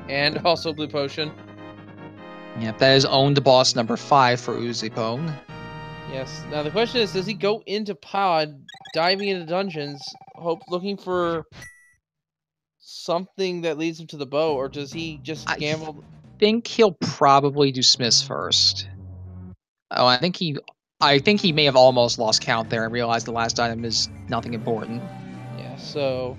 and also blue potion. Yep, that is owned boss number 5 for ozipone. Yes. Now the question is, does he go into pod, diving into dungeons, looking for something that leads him to the bow, or does he just gamble? I think he'll probably do Smiths first. Oh, I think he may have almost lost count there and realized the last item is nothing important. Yeah. So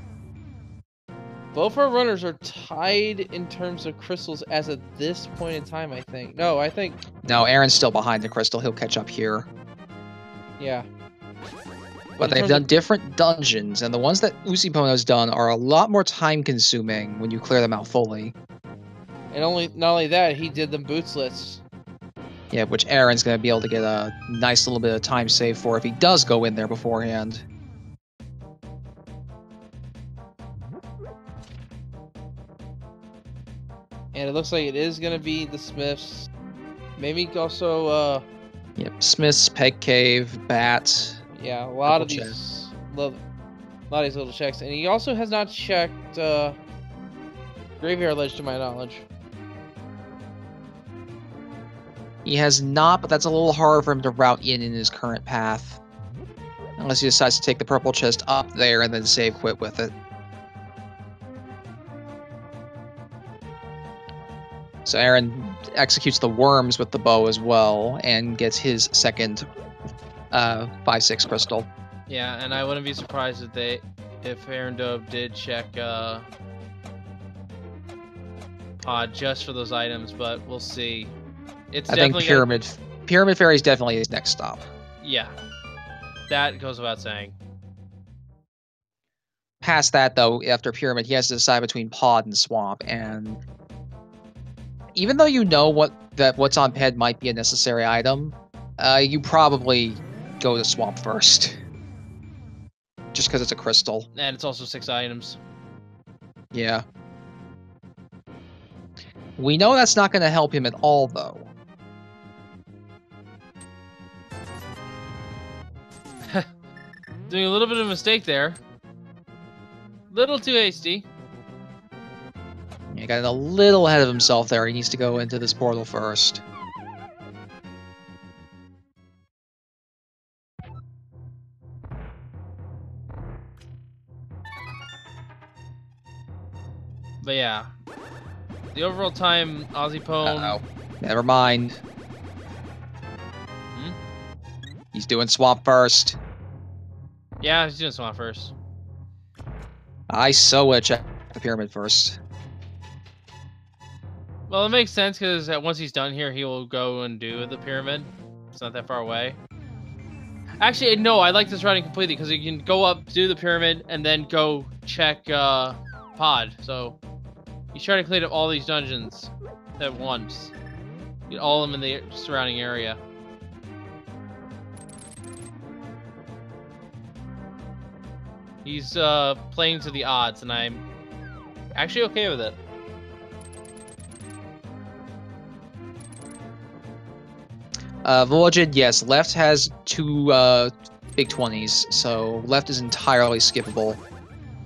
both our runners are tied in terms of crystals as at this point in time, I think. No, I think... No, Aaron's still behind the crystal. He'll catch up here. Yeah. But they've done different dungeons, and the ones that ozipone has done are a lot more time-consuming when you clear them out fully. And not only that, he did them bootsless. Yeah, which Aaron's going to be able to get a nice little bit of time save for if he does go in there beforehand. And it looks like it is going to be the Smiths. Maybe also... Yep, Smiths, Peg Cave, Bat. Yeah, a lot of these little checks. And he also has not checked Graveyard Ledge, to my knowledge. He has not, but that's a little hard for him to route in his current path. Unless he decides to take the purple chest up there and then save quit with it. So Aaron executes the worms with the bow as well, and gets his second 5/6 crystal. Yeah, and I wouldn't be surprised if AaronDobbe did check pod just for those items, but we'll see. I think Pyramid Fairy is definitely his next stop. Yeah, that goes without saying. Past that, though, after Pyramid, he has to decide between Pod and Swamp, and even though you know what's on Ped might be a necessary item, you probably go to Swamp first. Just because it's a crystal. And it's also 6 items. Yeah. We know that's not going to help him at all, though. Doing a little bit of a mistake there. Little too hasty. He got a little ahead of himself there. He needs to go into this portal first. But yeah, the overall time, ozipone... Uh-oh. Never mind. Hmm? He's doing Swamp first. Yeah, he's doing Swamp first. I so would check the Pyramid first. Well, it makes sense because once he's done here, he will go and do the Pyramid. It's not that far away. Actually, no, I like this routing completely because you can go up, do the Pyramid, and then go check Pod. So he's trying to clean up all these dungeons at once. Get all of them in the surrounding area. He's playing to the odds, and I'm actually okay with it. Villaged, yes. Left has 2 big 20s, so left is entirely skippable.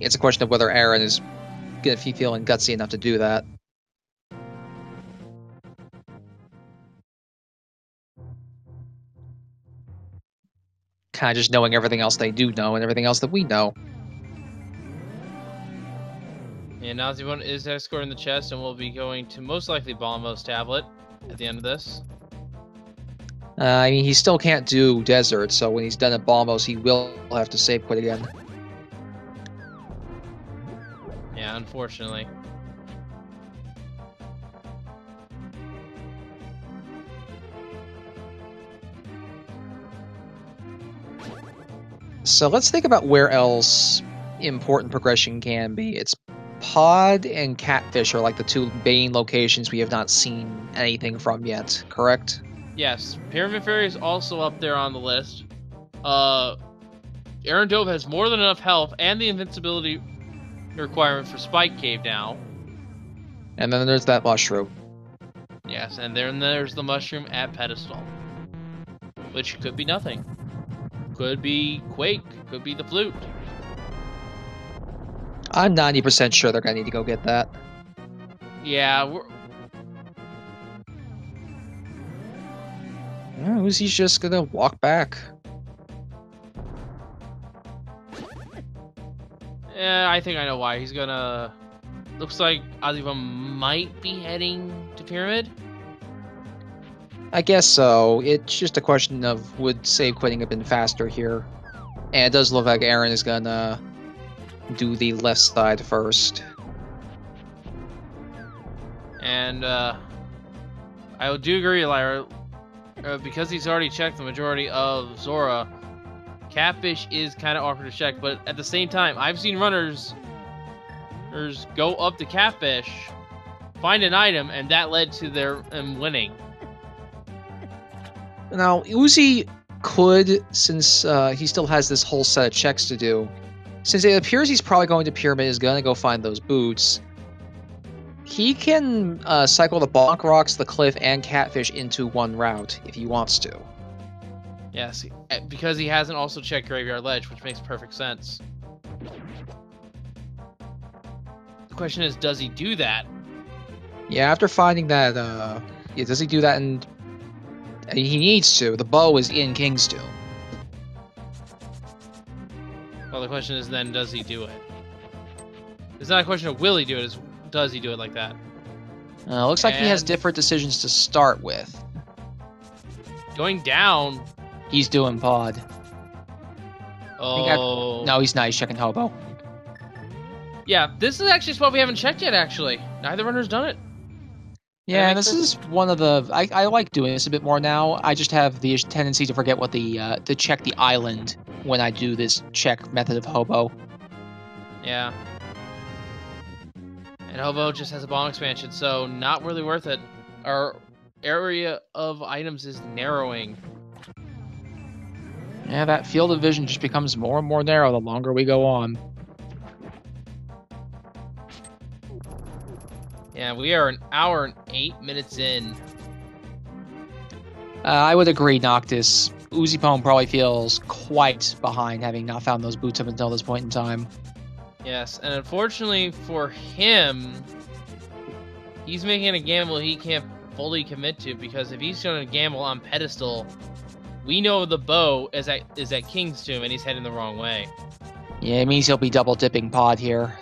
It's a question of whether Aaron is gonna be feeling gutsy enough to do that. kind of just knowing everything else they do know and everything else that we know. And Nazi1 is escorting the chest, and we'll be going to most likely Bombo's tablet at the end of this. I mean, he still can't do Desert, so when he's done at Bombo's, he will have to save quit again. Yeah, unfortunately. So let's think about where else important progression can be. It's Pod and Catfish are like the two main locations we have not seen anything from yet, correct? Yes, Pyramid Fairy is also up there on the list. AaronDobbe has more than enough health and the invincibility requirement for Spike Cave now. And then there's that mushroom. Yes, and then there's the mushroom at Pedestal. Which could be nothing. Could be Quake, could be the flute. I'm 90% sure they're gonna need to go get that. Yeah, Uzi's just gonna walk back. Yeah, I think I know why. He's gonna... Looks like ozipone might be heading to Pyramid. I guess so. It's just a question of would save quitting have been faster here. And it does look like Aaron is gonna do the left side first. And I do agree, Lyra. Because he's already checked the majority of Zora, Catfish is kind of awkward to check, but at the same time, I've seen runners go up to Catfish, find an item, and that led to them winning. Now, Uzi could, since he still has this whole set of checks to do, since it appears he's probably going to Pyramid, is going to go find those boots, he can cycle the Bonk Rocks, the Cliff, and Catfish into one route if he wants to. Yes, because he hasn't also checked Graveyard Ledge, which makes perfect sense. The question is, does he do that? Yeah, after finding that, yeah, does he do that? And he needs to. The bow is in King's Tomb. Well, the question is then, does he do it? It's not a question of will he do it, it's does he do it like that? Looks like he has different decisions to start with. Going down. He's doing Pod. Oh. No, he's not. He's checking Hobo. Yeah, this is actually a spot we haven't checked yet, actually. Neither runner's done it. Yeah, this is one of the... I like doing this a bit more now. I just have the tendency to forget what the to check the island when I do this check method of Hobo. Yeah. And Hobo just has a bomb expansion, so not really worth it. Our area of items is narrowing. Yeah, that field of vision just becomes more and more narrow the longer we go on. Yeah, we are an hour and 8 minutes in. I would agree, Noctis. Ozipone probably feels quite behind, having not found those boots up until this point in time. Yes, and unfortunately for him, he's making a gamble he can't fully commit to, because if he's going to gamble on Pedestal, we know the bow is at King's Tomb, and he's heading the wrong way. Yeah, it means he'll be double dipping Pod here.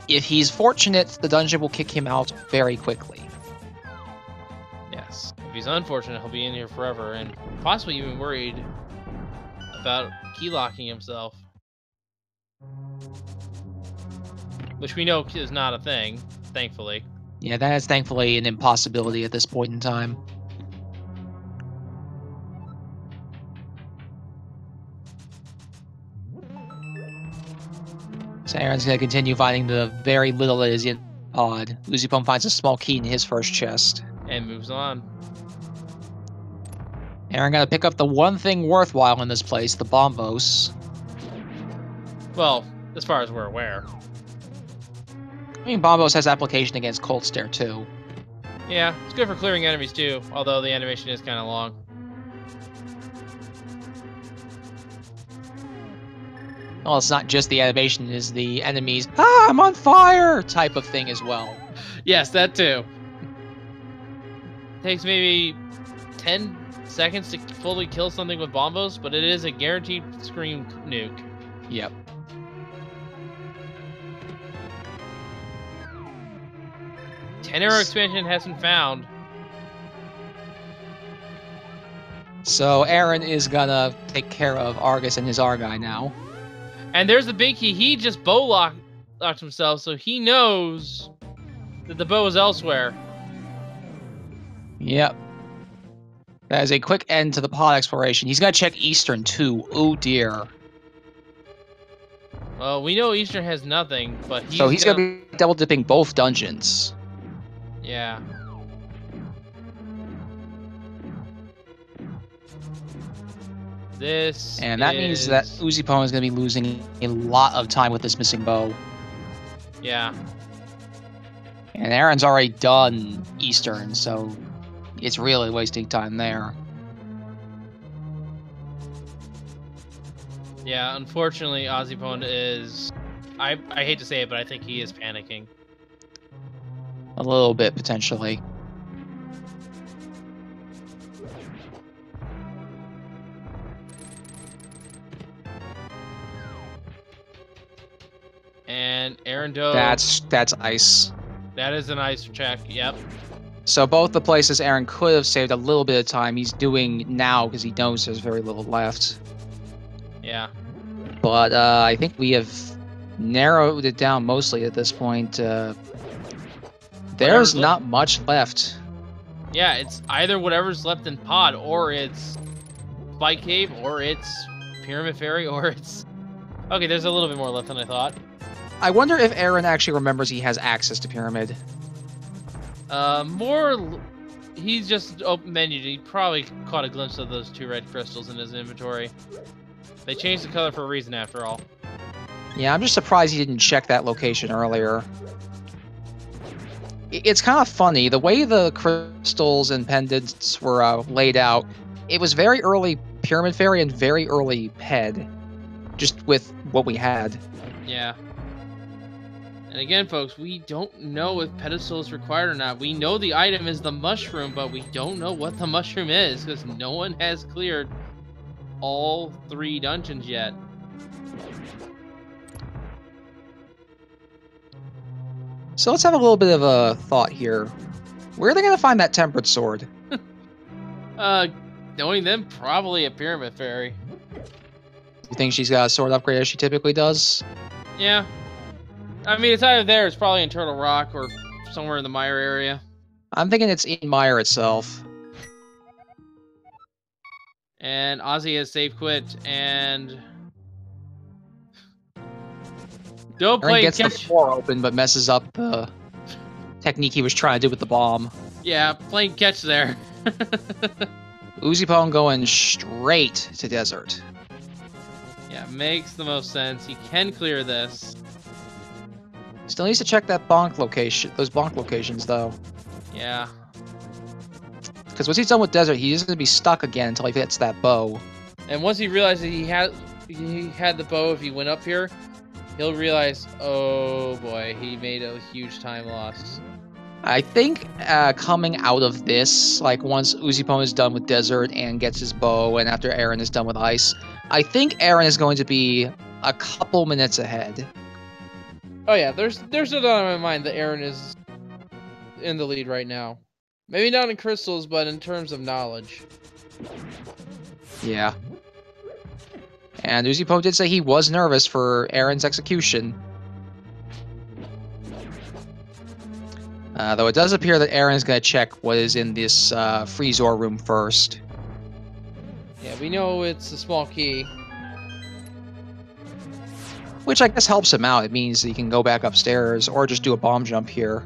If he's fortunate, the dungeon will kick him out very quickly. Yes. If he's unfortunate, he'll be in here forever, and possibly even worried about keylocking himself. Which we know is not a thing, thankfully. Yeah, that is thankfully an impossibility at this point in time. So Aaron's going to continue finding the very little that is in Pod. Ozipone finds a small key in his first chest. And moves on. Aaron got to pick up the one thing worthwhile in this place, the Bombos. Well, as far as we're aware. I mean, Bombos has application against Cold Stare, too. Yeah, it's good for clearing enemies, too, although the animation is kind of long. Well, it's not just the animation, it's the enemies, "Ah, I'm on fire!" type of thing as well. Yes, that too. Takes maybe 10 seconds to fully kill something with bombos, but it is a guaranteed scream nuke. Yep. Ten-arrow expansion has been found. So Aaron is gonna take care of Argus and his Argai now. And there's the big key. He just bow locked himself, so he knows that the bow is elsewhere. Yep. That is a quick end to the pod exploration. He's gonna check Eastern too. Oh dear. Well, we know Eastern has nothing, but he's gonna be double dipping both dungeons. Yeah. And that means that ozipone is going to be losing a lot of time with this missing bow. Yeah. And Aaron's already done Eastern, so it's really wasting time there. Yeah, unfortunately, ozipone is... I hate to say it, but I think he is panicking. A little bit, potentially. And AaronDobbe... That's ice. That is an ice check, yep. So both the places Aaron could have saved a little bit of time, he's doing now because he knows there's very little left. Yeah. But I think we have narrowed it down mostly at this point. There's not much left. Yeah, it's either whatever's left in pod, or it's Spike Cave, or it's Pyramid Fairy, or it's... Okay, there's a little bit more left than I thought. I wonder if Aaron actually remembers he has access to Pyramid. He's just open menued. He probably caught a glimpse of those 2 red crystals in his inventory. They changed the color for a reason, after all. Yeah, I'm just surprised he didn't check that location earlier. It's kind of funny, the way the crystals and pendants were laid out, it was very early Pyramid Fairy and very early Ped, just with what we had. Yeah. And again, folks, we don't know if pedestal is required or not. We know the item is the mushroom, but we don't know what the mushroom is, because no one has cleared all 3 dungeons yet. So let's have a little bit of a thought here. Where are they going to find that tempered sword? Knowing them, probably a Pyramid Fairy. You think she's got a sword upgrade as she typically does? Yeah. I mean, it's either there, it's probably in Turtle Rock, or somewhere in the Mire area. I'm thinking it's in Mire itself. And Ozzy has save quit, and... Don't play gets catch. the floor open, but messes up the technique he was trying to do with the bomb. Yeah, playing catch there. ozipone going straight to desert. Yeah, makes the most sense. He can clear this. Still needs to check that bonk location, those bonk locations, though. Yeah. Because once he's done with desert, he's going to be stuck again until he hits that bow. And once he realizes he had the bow, if he went up here, he'll realize, oh boy, he made a huge time loss. I think coming out of this, like once ozipone is done with desert and gets his bow, and after Aaron is done with ice, I think Aaron is going to be a couple minutes ahead. Oh yeah, there's no doubt in my mind that Aaron is in the lead right now. Maybe not in crystals, but in terms of knowledge. Yeah. And ozipone did say he was nervous for Aaron's execution. Though it does appear that Aaron is going to check what is in this Freezor room first. Yeah, we know it's a small key. Which I guess helps him out. It means he can go back upstairs or just do a bomb jump here.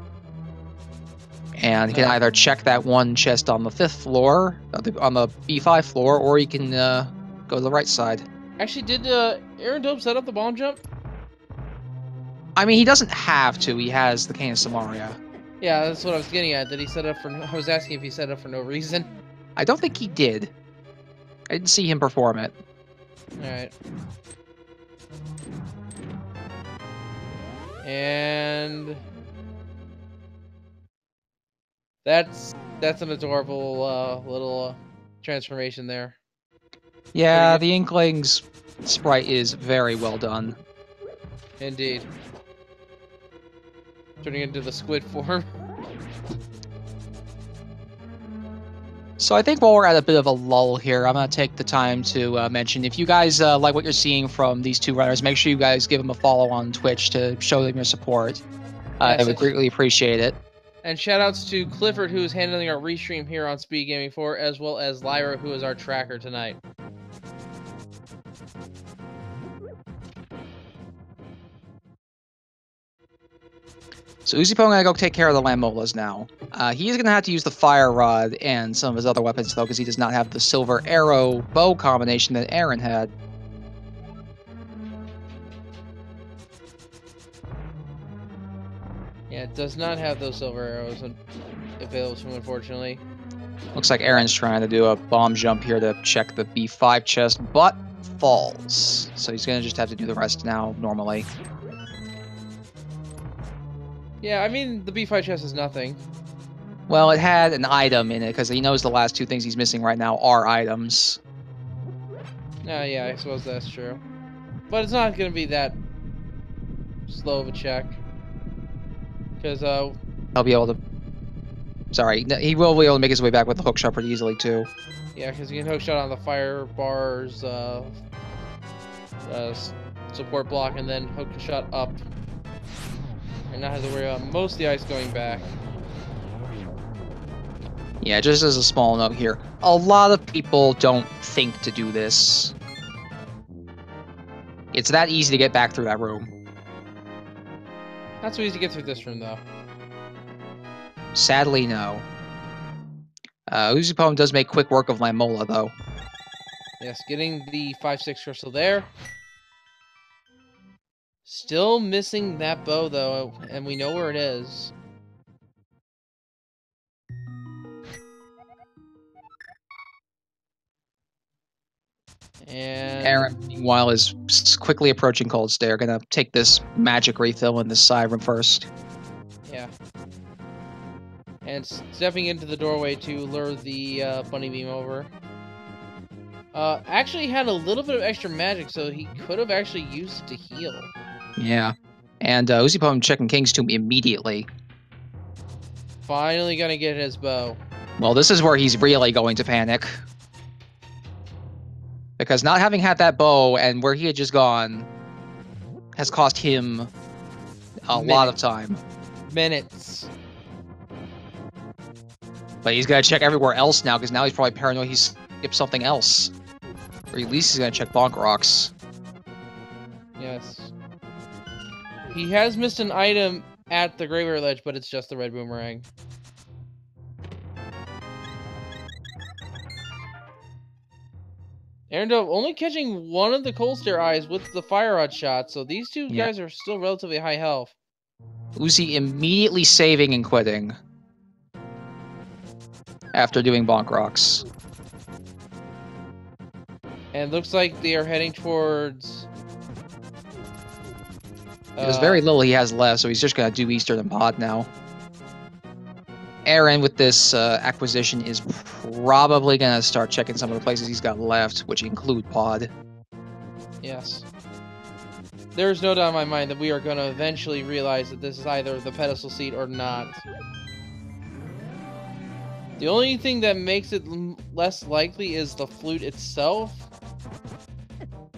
And he can either check that one chest on the 5th floor, on the B5 floor, or he can go to the right side. Actually, did AaronDobbe set up the bomb jump? I mean, he doesn't have to. He has the Cane of Samaria. Yeah, that's what I was getting at. Did he set up for... I was asking if he set up for no reason. I don't think he did. I didn't see him perform it. Alright. And... That's an adorable little transformation there. Yeah, the Inkling's sprite is very well done. Indeed. Turning into the squid form. So I think while we're at a bit of a lull here, I'm going to take the time to mention, if you guys like what you're seeing from these two runners, make sure you guys give them a follow on Twitch to show them your support. I would greatly appreciate it. And shoutouts to Clifford, who is handling our restream here on Speed Gaming 4, as well as Lyra, who is our tracker tonight. So ozipone gonna go take care of the Lamolas now. He is gonna have to use the Fire Rod and some of his other weapons though, because he does not have the Silver Arrow bow combination that Aaron had. Yeah, it does not have those silver arrows available to him, unfortunately. Looks like Aaron's trying to do a bomb jump here to check the B5 chest, but falls. So he's gonna just have to do the rest now normally. Yeah, I mean, the B5 chest is nothing. Well, it had an item in it, because he knows the last two things he's missing right now are items. Yeah, I suppose that's true. But it's not going to be that slow of a check. Because, I'll be able to... Sorry, he will be able to make his way back with the hook shot pretty easily, too. Yeah, because you can hook shot on the fire bars, support block, and then hook shot up. And not have to worry about most of the ice going back. Yeah, just as a small note here, a lot of people don't think to do this. It's that easy to get back through that room. Not so easy to get through this room, though. Sadly, no. ozipone does make quick work of Lamola, though. Yes, getting the 5-6 crystal there. Still missing that bow, though, and we know where it is. And Aaron, meanwhile, is quickly approaching Cold Stare. Gonna take this magic refill in this side room first. Yeah. And stepping into the doorway to lure the bunny beam over. Actually had a little bit of extra magic, so he could have actually used it to heal. Yeah. And ozipone checking King's Tomb immediately. Finally gonna get his bow. Well, this is where he's really going to panic. Because not having had that bow and where he had just gone has cost him a lot of time. Minutes. But he's got to check everywhere else now, because now he's probably paranoid he's skipped something else. Or at least he's going to check Bonk Rocks. Yes. He has missed an item at the Graveyard Ledge, but it's just the red boomerang. AaronDobbe only catching one of the Cold Stare eyes with the Fire Rod shot, so these two guys are still relatively high health. Uzi immediately saving and quitting after doing Bonk Rocks. And looks like they are heading towards... There's very little he has left, so he's just going to do Eastern and Pod now. Aaron, with this acquisition, is probably going to start checking some of the places he's got left, which include Pod. Yes. There's no doubt in my mind that we are going to eventually realize that this is either the pedestal seat or not. The only thing that makes it less likely is the flute itself,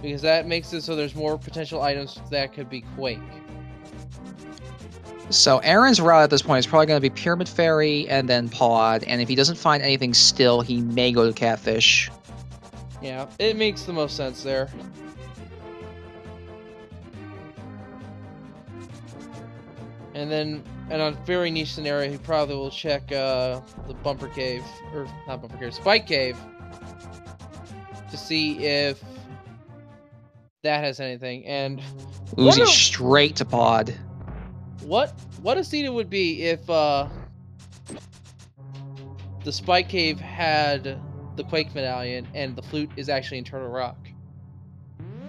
because that makes it so there's more potential items that could be Quake. So Aaron's route at this point is probably going to be Pyramid Fairy and then Pod, and if he doesn't find anything still, he may go to Catfish. Yeah, it makes the most sense there. And then, in a very niche scenario, he probably will check the Bumper Cave, or not Bumper Cave, Spike Cave, to see if that has anything. And Uzi straight to Pod. What a scene it would be if the Spike Cave had the Quake Medallion and the flute is actually in Turtle Rock.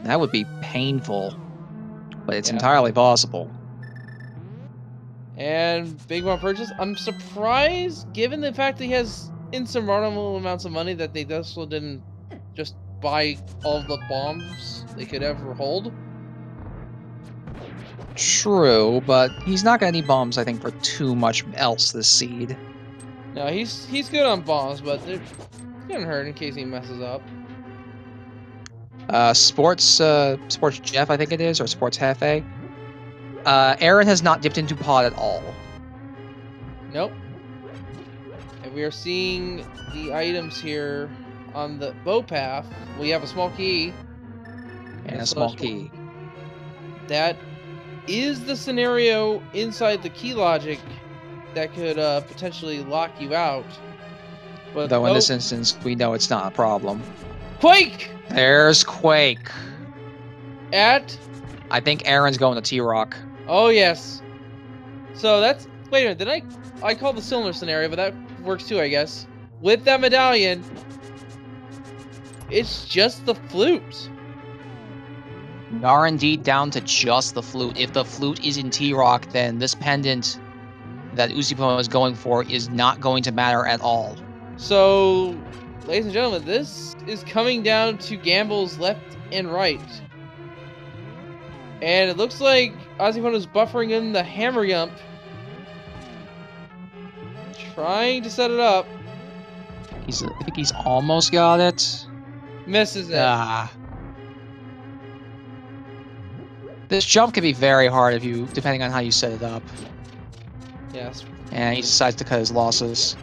That would be painful, but it's entirely possible. And Big One purchase. I'm surprised, given the fact that he has insurmountable amounts of money that they also didn't just buy all the bombs they could ever hold. True, but he's not gonna need bombs, I think, for too much else this seed. No, he's good on bombs, but they're gonna hurt in case he messes up. Sports Jeff, I think it is, or Sports Hefe. Aaron has not dipped into pod at all. Nope. And we are seeing the items here on the bow path. We have a small key. And a small key. That is the scenario inside the key logic that could potentially lock you out. But though in this instance, we know it's not a problem. Quake! There's Quake. At? I think Aaron's going to T-Rock. Oh, yes. So that's... Wait a minute, did I call the cylinder scenario, but that works too, I guess. With that medallion, it's just the flute. We are indeed down to just the flute. If the flute is in T-Rock, then this pendant that ozipone is going for is not going to matter at all. So, ladies and gentlemen, this is coming down to gambles left and right. And it looks like ozipone is buffering in the hammer yump. Trying to set it up. I think he's almost got it. Misses it. This jump can be very hard depending on how you set it up. Yes. And he decides to cut his losses.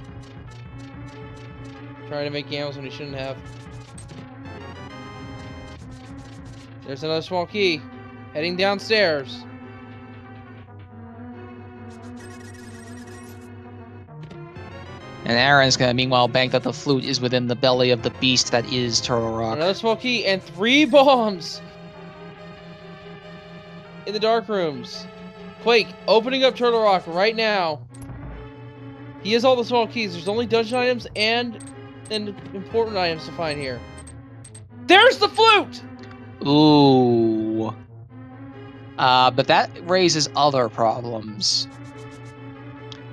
Trying to make gambles when he shouldn't have. There's another small key. Heading downstairs. And Aaron's gonna meanwhile bank that the flute is within the belly of the beast that is Turtle Rock. Another small key and 3 bombs in the dark rooms. Quake opening up Turtle Rock right now. He has all the small keys. There's only dungeon items and important items to find here. There's the flute! Ooh. But that raises other problems.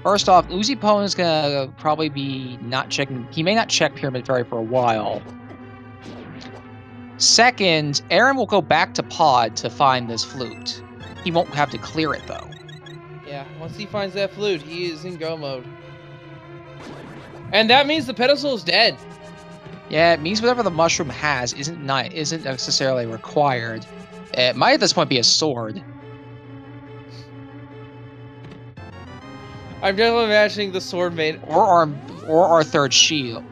First off, ozipone is gonna probably be not checking. He may not check Pyramid Fairy for a while. Second, Aaron will go back to pod to find this flute. He won't have to clear it though. Yeah, once he finds that flute, he is in go mode. And that means the pedestal is dead. Yeah, it means whatever the mushroom has isn't necessarily required. It might at this point be a sword. I'm definitely imagining the sword made, or our third shield,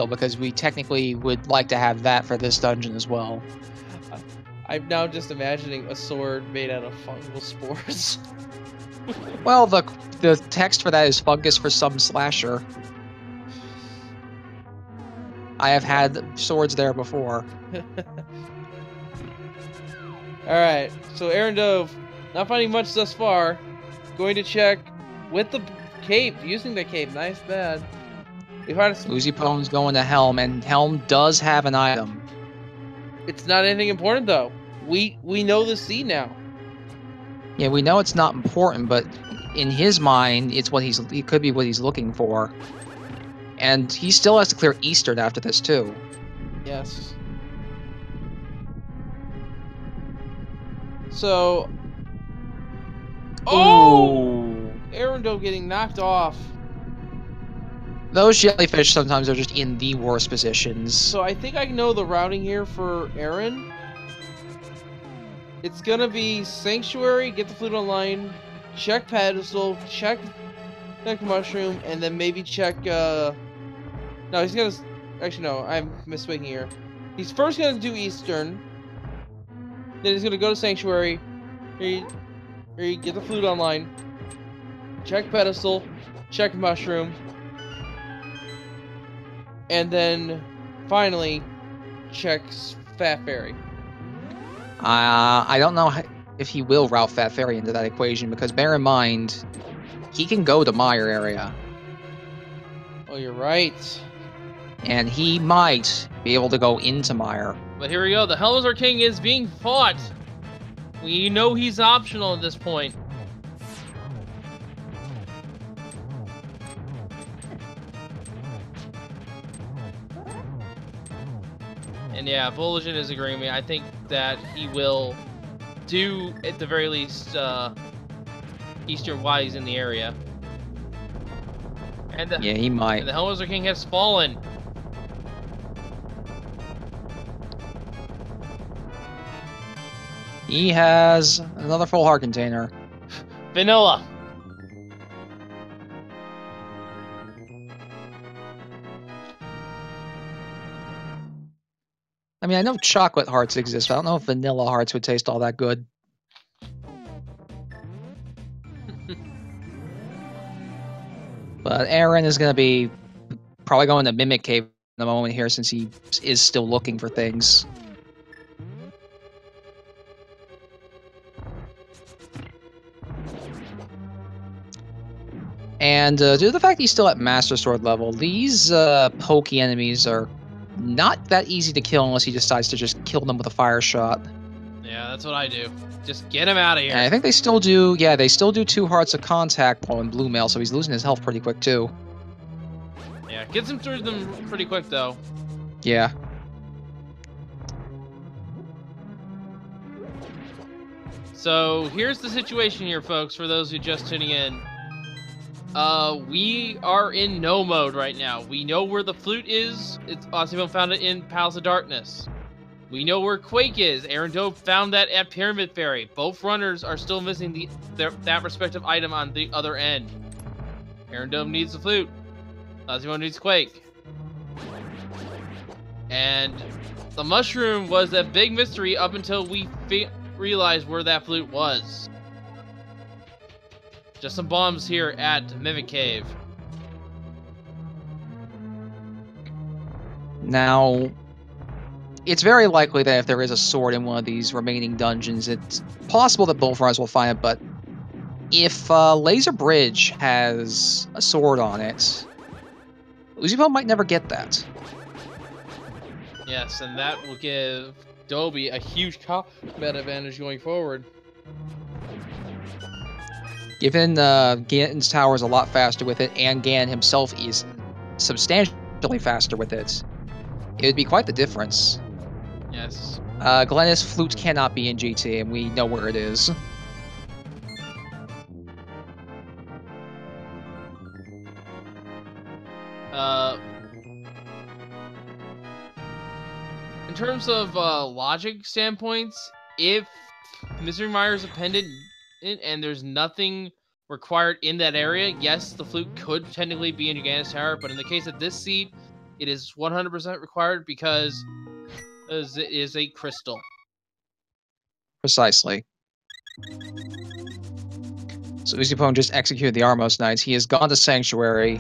because we technically would like to have that for this dungeon as well. I'm now just imagining a sword made out of fungal spores. Well, the text for that is fungus for some slasher. I have had swords there before. Alright, so AaronDobbe, not finding much thus far. Going to check with the cape, using the cape. Nice, bad. We found Uzipone's going to Helm, and Helm does have an item. It's not anything important, though. We know the seed now. Yeah, we know it's not important, but in his mind, it could be what he's looking for. And he still has to clear Eastern after this, too. Yes. So... Oh! AaronDobbe getting knocked off. Those jellyfish sometimes are just in the worst positions. So I think I know the routing here for Aaron. It's gonna be Sanctuary, get the flute online, check pedestal, check mushroom, and then maybe check, no, he's gonna, actually no, I'm misspeaking here. He's first gonna do Eastern, then he's gonna go to Sanctuary, here you get the flute online, check pedestal, check mushroom, and then finally check Fat Fairy. I don't know if he will route Fat Fairy into that equation, because bear in mind, he can go to Mire area. Oh, you're right. And he might be able to go into Mire. But here we go, the Helmazar King is being fought. We know he's optional at this point. And yeah, Volition is agreeing with me. I think that he will do, at the very least, Eastern while he's in the area. And yeah, he might. And the Hellraiser King has fallen. He has another full heart container. Vanilla. I mean, I know chocolate hearts exist, but I don't know if vanilla hearts would taste all that good. But Aaron is going to be probably going to Mimic Cave in a moment here, since he is still looking for things. And due to the fact he's still at Master Sword level, these pokey enemies are not that easy to kill unless he decides to just kill them with a fire shot. Yeah, that's what I do. Just get him out of here. And I think they still do, yeah, they still do 2 hearts of contact on Blue Mail, so he's losing his health pretty quick too. Yeah, gets him through them pretty quick though. Yeah. So here's the situation here, folks, for those who are just tuning in. We are in no mode right now. We know where the flute is. It's Ozipone found it in Palace of Darkness. We know where Quake is. AaronDobbe found that at Pyramid Fairy. Both runners are still missing that respective item on the other end. AaronDobbe needs the flute. Ozipone needs Quake. And the mushroom was that big mystery up until we realized where that flute was. Just some bombs here at Mimic Cave. Now, it's very likely that if there is a sword in one of these remaining dungeons, it's possible that both runners will find it, but if Laser Bridge has a sword on it, ozipone might never get that. Yes, and that will give Dobby a huge combat advantage going forward. Given Ganon's tower is a lot faster with it, and Ganon himself is substantially faster with it, it would be quite the difference. Yes. Glennis flute cannot be in GT, and we know where it is. In terms of logic standpoints, if Mystery Mire's a pendant and there's nothing required in that area, yes, the flute could technically be in Uganda's tower, but in the case of this seed, it is 100% required because it is a crystal. Precisely. So ozipone just executed the Armos Knights. He has gone to Sanctuary.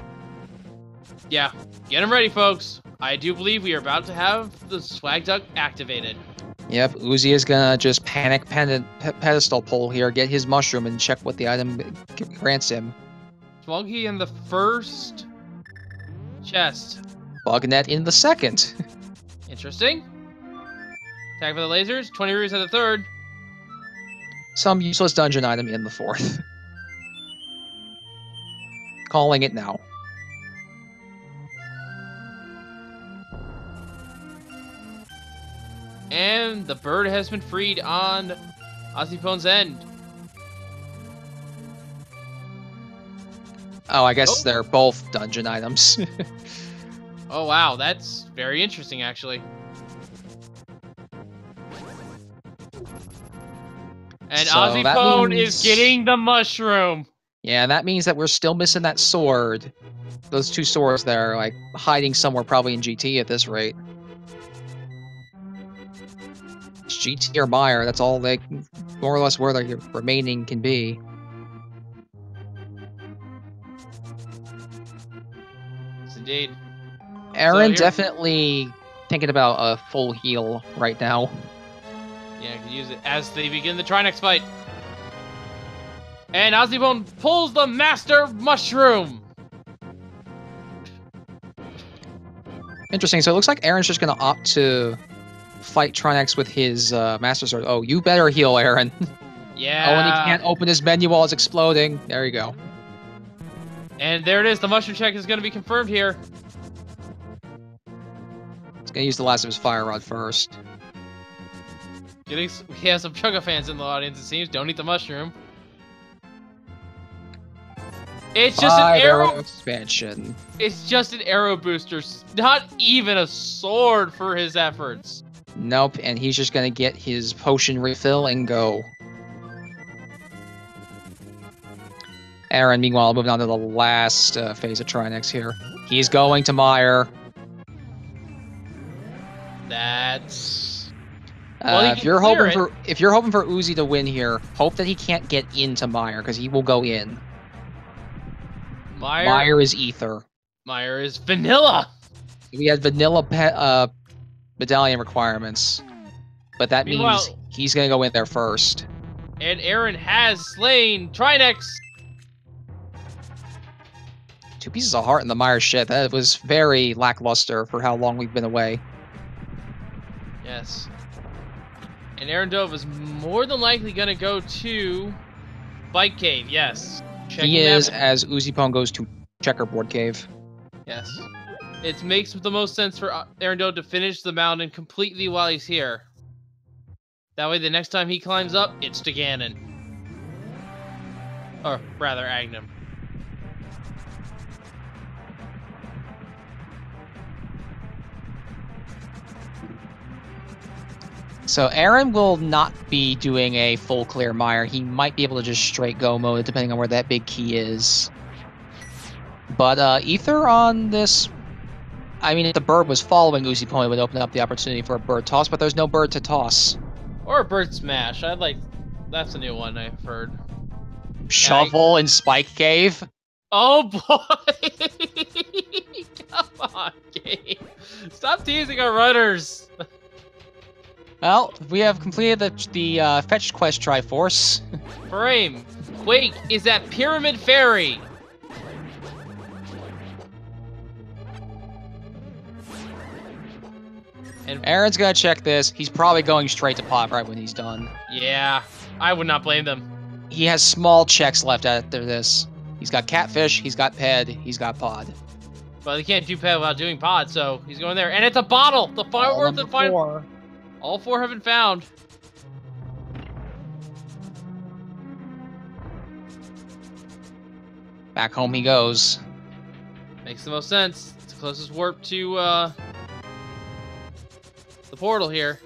Yeah, get him ready, folks. I do believe we are about to have the Swag Duck activated. Yep, Uzi is gonna just panic pedestal pull here, get his mushroom, and check what the item grants him. Smoggy in the first chest. Bugnet in the second. Interesting. Attack for the lasers. 20 rupees at the third. Some useless dungeon item in the fourth. Calling it now. And the bird has been freed on Ozipone's end. Oh, I guess they're both dungeon items. Oh, wow. That's very interesting, actually. And So Ozipone is getting the mushroom. Yeah, that means that we're still missing that sword. Those 2 swords there, like, hiding somewhere probably in GT at this rate. It's GT or Mire, that's all they, more or less where the remaining can be. Yes, indeed. Aaron definitely thinking about a full heal right now. Yeah, I can use it as they begin the Trinex fight. And Ozipone pulls the Master Mushroom. Interesting, so it looks like Aaron's just going to opt to fight Trinex with his Master Sword. Oh, you better heal, Aaron. Yeah. Oh, and he can't open his menu while it's exploding. There you go. And there it is. The mushroom check is going to be confirmed here. He's gonna use the last of his fire rod first. We have some Chugga fans in the audience, it seems. Don't eat the mushroom. It's just an arrow expansion. It's just an arrow booster. Not even a sword for his efforts. Nope, and he's just gonna get his potion refill and go. Aaron, meanwhile, moving on to the last phase of Trinex here. He's going to Meyer. That's... if you're hoping for Uzi to win here, hope that he can't get into Meyer, because he will go in. Meyer is Ether. Meyer is Vanilla. We had Vanilla medallion requirements, but that means he's gonna go in there first. And Aaron has slain Trinex. 2 pieces of heart in the Meyer shit. That was very lackluster for how long we've been away. Yes. And AaronDobbe is more than likely gonna go to Bike Cave. Yes. He is, as ozipone goes to Checkerboard Cave. Yes. It makes the most sense for AaronDobbe to finish the mountain completely while he's here. That way the next time he climbs up, it's to Ganon. Or rather, Agnum. So Aaron will not be doing a full clear Meyer. He might be able to just straight go mode depending on where that big key is. But Ether on this... I mean, if the bird was following ozipone, it would open up the opportunity for a bird toss, but there's no bird to toss. Or a bird smash. That's a new one I've heard. Shovel in Spike Cave? Oh boy! Come on, game. Stop teasing our runners! Well, we have completed the fetch quest Triforce. Frame, Quake is at Pyramid Fairy. And Aaron's gonna check this. He's probably going straight to Pod right when he's done. Yeah, I would not blame them. He has small checks left after this. He's got Catfish, he's got Ped, he's got Pod. But he can't do Ped without doing Pod, so he's going there. And it's a bottle! The final. All 4 have been found. Back home he goes. Makes the most sense. It's the closest warp to the portal here.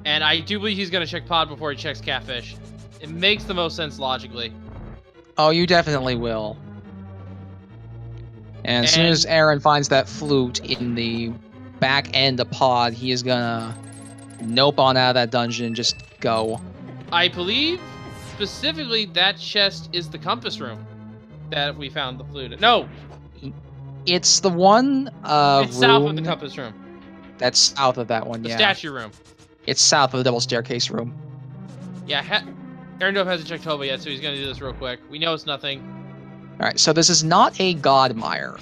And I do believe he's going to check Pod before he checks Catfish. It makes the most sense logically. Oh, you definitely will. And as soon as Aaron finds that flute in the back end of Pod, he is gonna nope on out of that dungeon, just go. I believe specifically that chest is the compass room that we found the flute in. No! It's the one it's south of the compass room. That's south of that one, the yeah. Statue room. It's south of the double staircase room. Yeah, AaronDobbe hasn't checked Hobo yet, so he's gonna do this real quick. We know it's nothing. Alright, so this is not a God Mire.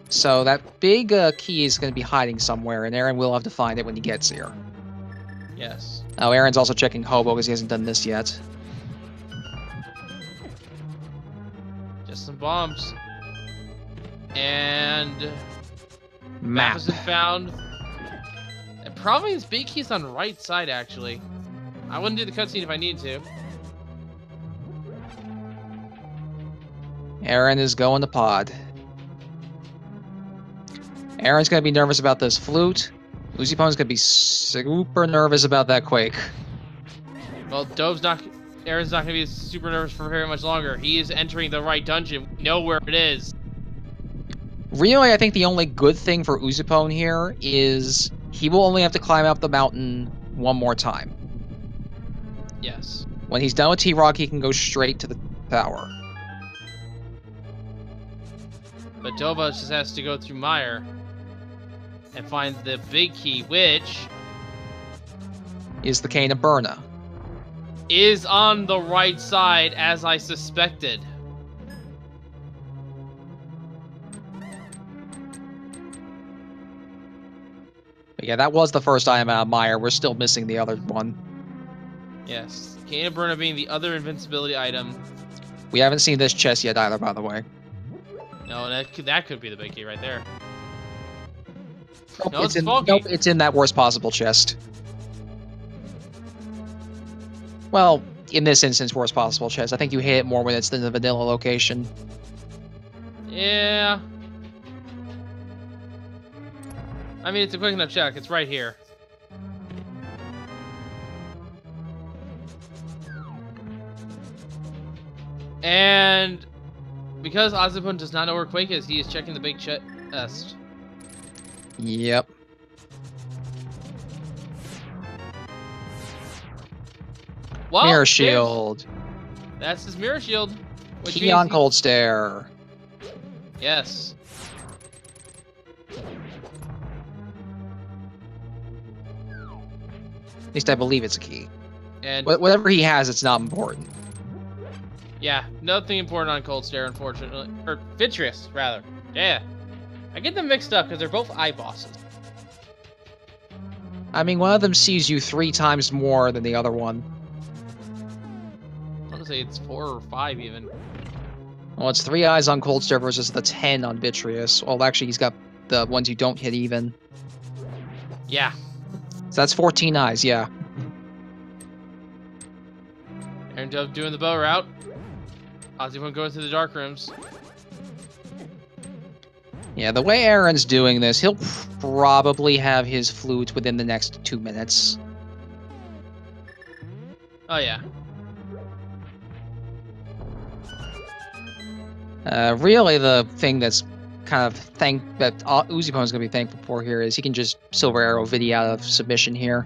So that big key is going to be hiding somewhere, and Aaron will have to find it when he gets here. Yes. Oh, Aaron's also checking Hobo because he hasn't done this yet. Just some bombs. And... Map has been found. And probably this big key's on the right side, actually. I wouldn't do the cutscene if I needed to. Aaron is going to Pod. Aaron's going to be nervous about this flute. Uzipone's going to be super nervous about that Quake. Well, Aaron's not going to be super nervous for very much longer. He is entering the right dungeon. We know where it is. Really, I think the only good thing for Uzipone here is he will only have to climb up the mountain one more time. Yes. When he's done with T-Rock, he can go straight to the tower. But Dobbe just has to go through Meyer and find the big key, which is the Cane of Berna. Is on the right side, as I suspected. But yeah, that was the first item out of Meyer. We're still missing the other one. Yes, Cane of Berna being the other invincibility item. We haven't seen this chest yet either, by the way. No, that could be the big key right there. Nope, No, it's in, foggy. nope, it's in that worst possible chest. Well, in this instance, worst possible chest. I think you hit it more when it's in the vanilla location. Yeah. I mean, it's a quick enough check. It's right here. And because ozipone does not know where Quake is, he is checking the big chest. Yep. Well, Mirror shield. That's his mirror shield. Key on cold stare. Yes. At least I believe it's a key. And whatever he has, it's not important. yeah, nothing important on cold stare, unfortunately. Or vitreous, rather. Yeah. I get them mixed up because they're both eye bosses. I mean, one of them sees you 3 times more than the other one. I want to say it's 4 or 5 even. Well, it's 3 eyes on cold stare versus the 10 on vitreous. Well, actually, he's got the ones you don't hit even. Yeah. So that's 14 eyes, yeah. AaronDobbe doing the bow route. ozipone going through the dark rooms. Yeah, the way Aaron's doing this, he'll probably have his flute within the next 2 minutes. Oh, yeah. Really, the thing that's kind of that Uzipone's gonna be thankful for here is he can just Silver Arrow Vidi out of submission here.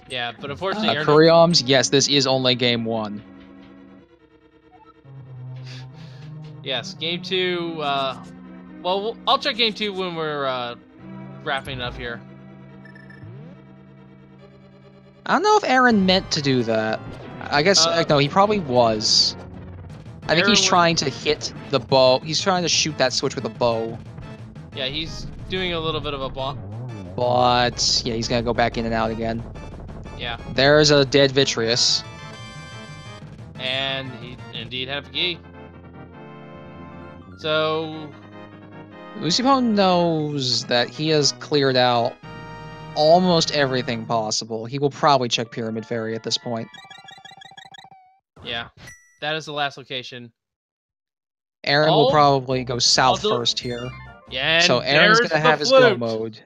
Yeah, but unfortunately, Kuriams, yes, this is only game 1. Yes, game 2. Well, I'll check game 2 when we're wrapping it up here. I don't know if Aaron meant to do that. I guess no, he probably was. I think he's trying to hit the bow. He's trying to shoot that switch with a bow. Yeah, he's doing a little bit of a bump. But yeah, he's gonna go back in and out again. Yeah. There's a dead vitreous. And he indeed had a key. So Usipone knows that he has cleared out almost everything possible. He will probably check Pyramid Fairy at this point. yeah, that is the last location. Aaron will probably go south first here. Yeah, and so Aaron's gonna have his go mode.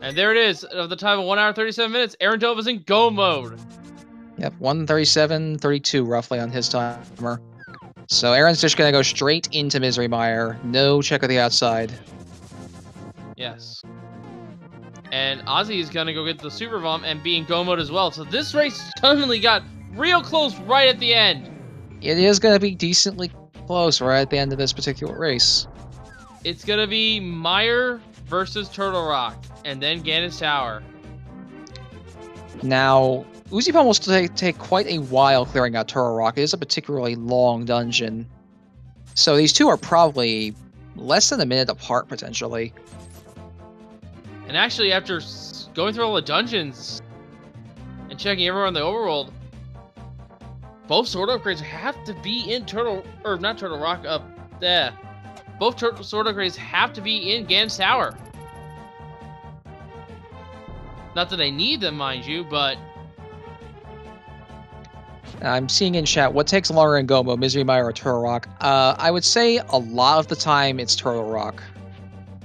And there it is. Of the time of 1 hour 37 minutes, AaronDobbe is in go mode. Yep, 1:37:32 roughly on his timer. So Aaron's just gonna go straight into Misery Mire. No check of the outside. Yes. And Ozzy is gonna go get the super bomb and be in go mode as well. So this race suddenly got real close right at the end. It is gonna be decently close right at the end of this particular race. It's gonna be Mire versus Turtle Rock, and then Ganon's Tower. Now, Uzipone will still take quite a while clearing out Turtle Rock. It is a particularly long dungeon. So these two are probably less than a minute apart, potentially. And actually, after going through all the dungeons and checking everywhere in the overworld, both sword upgrades have to be in not Turtle Rock, there. Both sword upgrades have to be in Ganon's Tower. Not that I need them, mind you, but... I'm seeing in chat, what takes longer in Go mode, Misery Mire or Turtle Rock? I would say a lot of the time it's Turtle Rock.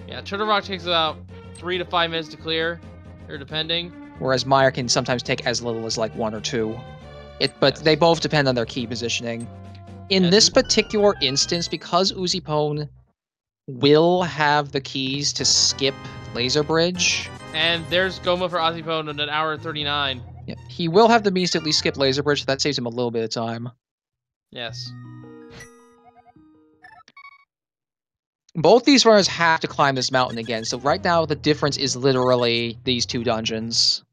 Yeah, Turtle Rock takes about 3 to 5 minutes to clear, or depending. Whereas Mire can sometimes take as little as like 1 or 2. But they both depend on their key positioning. In this particular instance, because Uzipone will have the keys to skip Laser Bridge. And there's Goma for ozipone in 1 hour 39. Yeah, he will have the means to at least skip Laser Bridge, so that saves him a little bit of time. Yes. Both these runners have to climb this mountain again, so right now the difference is literally these 2 dungeons.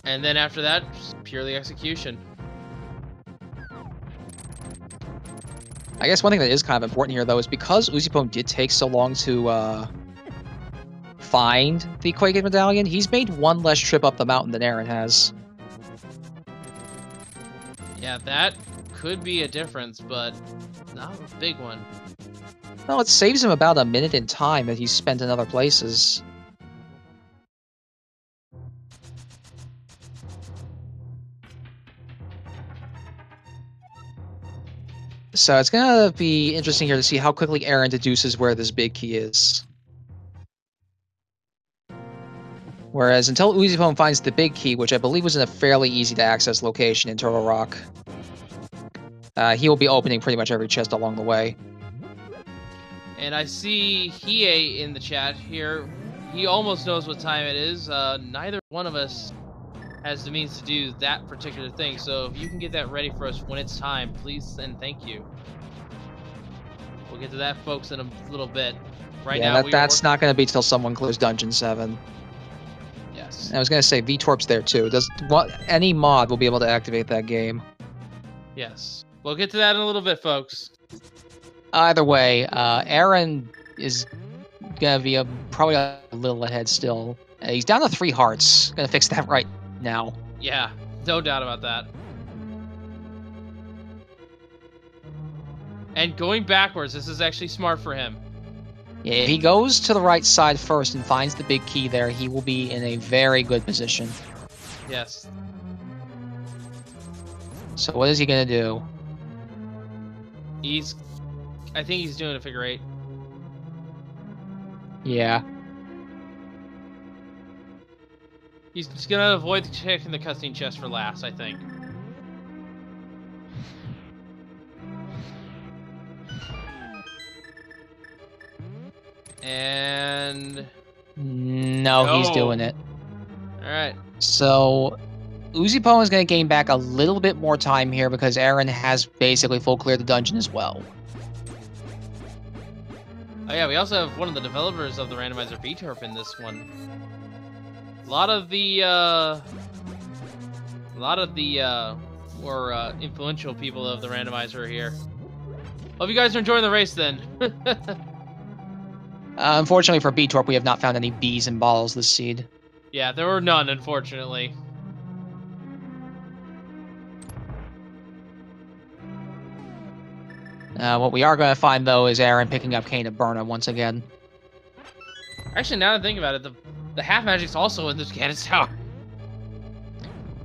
And then after that, just purely execution. I guess one thing that is kind of important here, though, is because Uzipone did take so long to find the Quake Medallion, he's made 1 less trip up the mountain than Aaron has. Yeah, that could be a difference, but not a big one. Well, it saves him about a minute in time that he's spent in other places. So it's gonna be interesting here to see how quickly Aaron deduces where this big key is. Whereas until ozipone finds the big key, which I believe was in a fairly easy to access location in Turtle Rock, he will be opening pretty much every chest along the way. And I see Hiei in the chat here. He almost knows what time it is. Neither one of us has the means to do that particular thing, so if you can get that ready for us when it's time, please and thank you. We'll get to that, folks, in a little bit. Right now, that's not going to be till someone clears Dungeon 7. Yes. And I was going to say, VTorp's there too. Any mod will be able to activate that game. Yes. We'll get to that in a little bit, folks. Either way, Aaron is going to be probably a little ahead still. He's down to 3 hearts. Going to fix that right now. Yeah, no doubt about that. And going backwards, this is actually smart for him. Yeah, if he goes to the right side first and finds the big key there, he will be in a very good position. Yes. So what is he going to do? I think he's doing a figure 8. Yeah. He's just gonna avoid checking the cutscene chest for last, I think. And... No, he's doing it. Alright. So, ozipone is going to gain back a little bit more time here because Aaron has basically full cleared the dungeon as well. Oh yeah, we also have one of the developers of the Randomizer VTorp in this one. A lot of the more influential people of the Randomizer are here. Hope you guys are enjoying the race then. Unfortunately for VTorp, we have not found any bees and bottles this seed. Yeah, there were none, unfortunately. What we are going to find, though, is Aaron picking up Cane of Burna once again. Actually, now that I think about it, the half magic's also in this Ganon's Tower.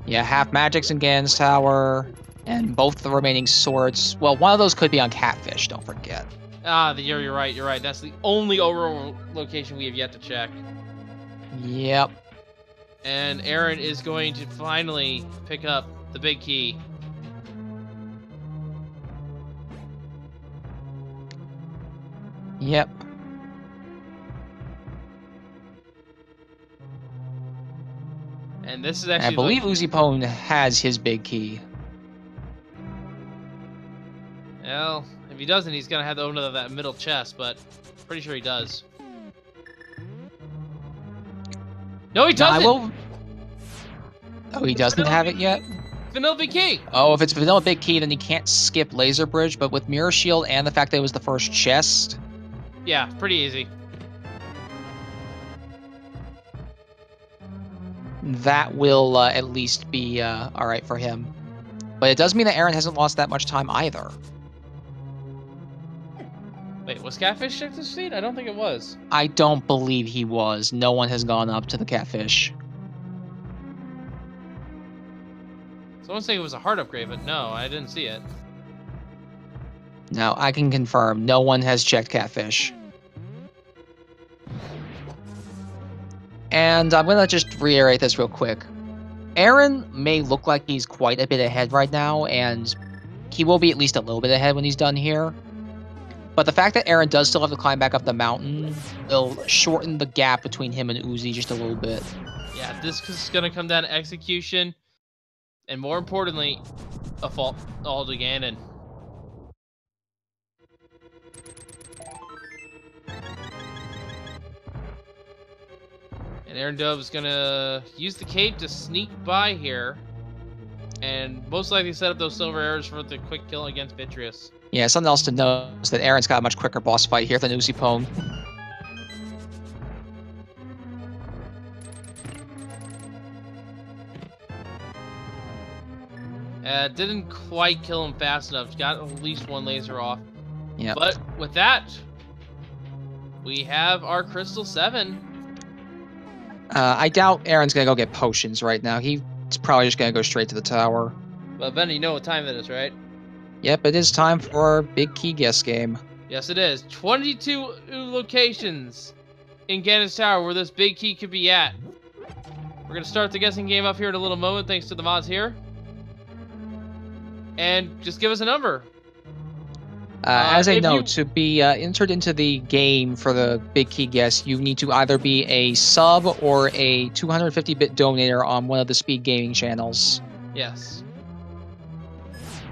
Yeah, half magic's in Ganon's Tower, and both the remaining swords. Well, one of those could be on Catfish, don't forget. You're right, you're right. That's the only overall location we have yet to check. Yep. And Aaron is going to finally pick up the big key. Yep. And this is actually... I believe ozipone has his big key. Well, if he doesn't, he's going to have to open that middle chest, but pretty sure he does. No, he doesn't! Oh, he doesn't have it yet? Vanilla Big Key! Oh, if it's Vanilla Big Key, then he can't skip Laser Bridge, but with Mirror Shield and the fact that it was the first chest... Yeah, pretty easy. That will at least be alright for him. But it does mean that Aaron hasn't lost that much time either. Wait, was Catfish checked this seed? I don't think it was. I don't believe he was. No one has gone up to the Catfish. Someone's saying it was a heart upgrade, but no, I didn't see it. No, I can confirm. No one has checked Catfish. And I'm going to just reiterate this real quick. Aaron may look like he's quite a bit ahead right now, and he will be at least a little bit ahead when he's done here. But the fact that Aaron does still have to climb back up the mountain will shorten the gap between him and Uzi just a little bit. Yeah, this is going to come down to execution, and more importantly, a fault all to Ganon. And AaronDobbe is going to use the cape to sneak by here, and most likely set up those silver arrows for the quick kill against Vitreous. Yeah, something else to note is that Aaron's got a much quicker boss fight here than ozipone. Didn't quite kill him fast enough. Got at least one laser off. Yeah. But with that, we have our Crystal 7. I doubt Aaron's gonna go get potions right now. He's probably just gonna go straight to the tower. But Ben, you know what time it is, right? Yep, it is time for our big key guess game. Yes, it is. 22 locations in Ganon's Tower where this big key could be at. We're going to start the guessing game up here in a little moment, thanks to the mods here. And just give us a number. As a note, to be entered into the game for the big key guess, you need to either be a sub or a 250-bit donator on one of the speed gaming channels. Yes.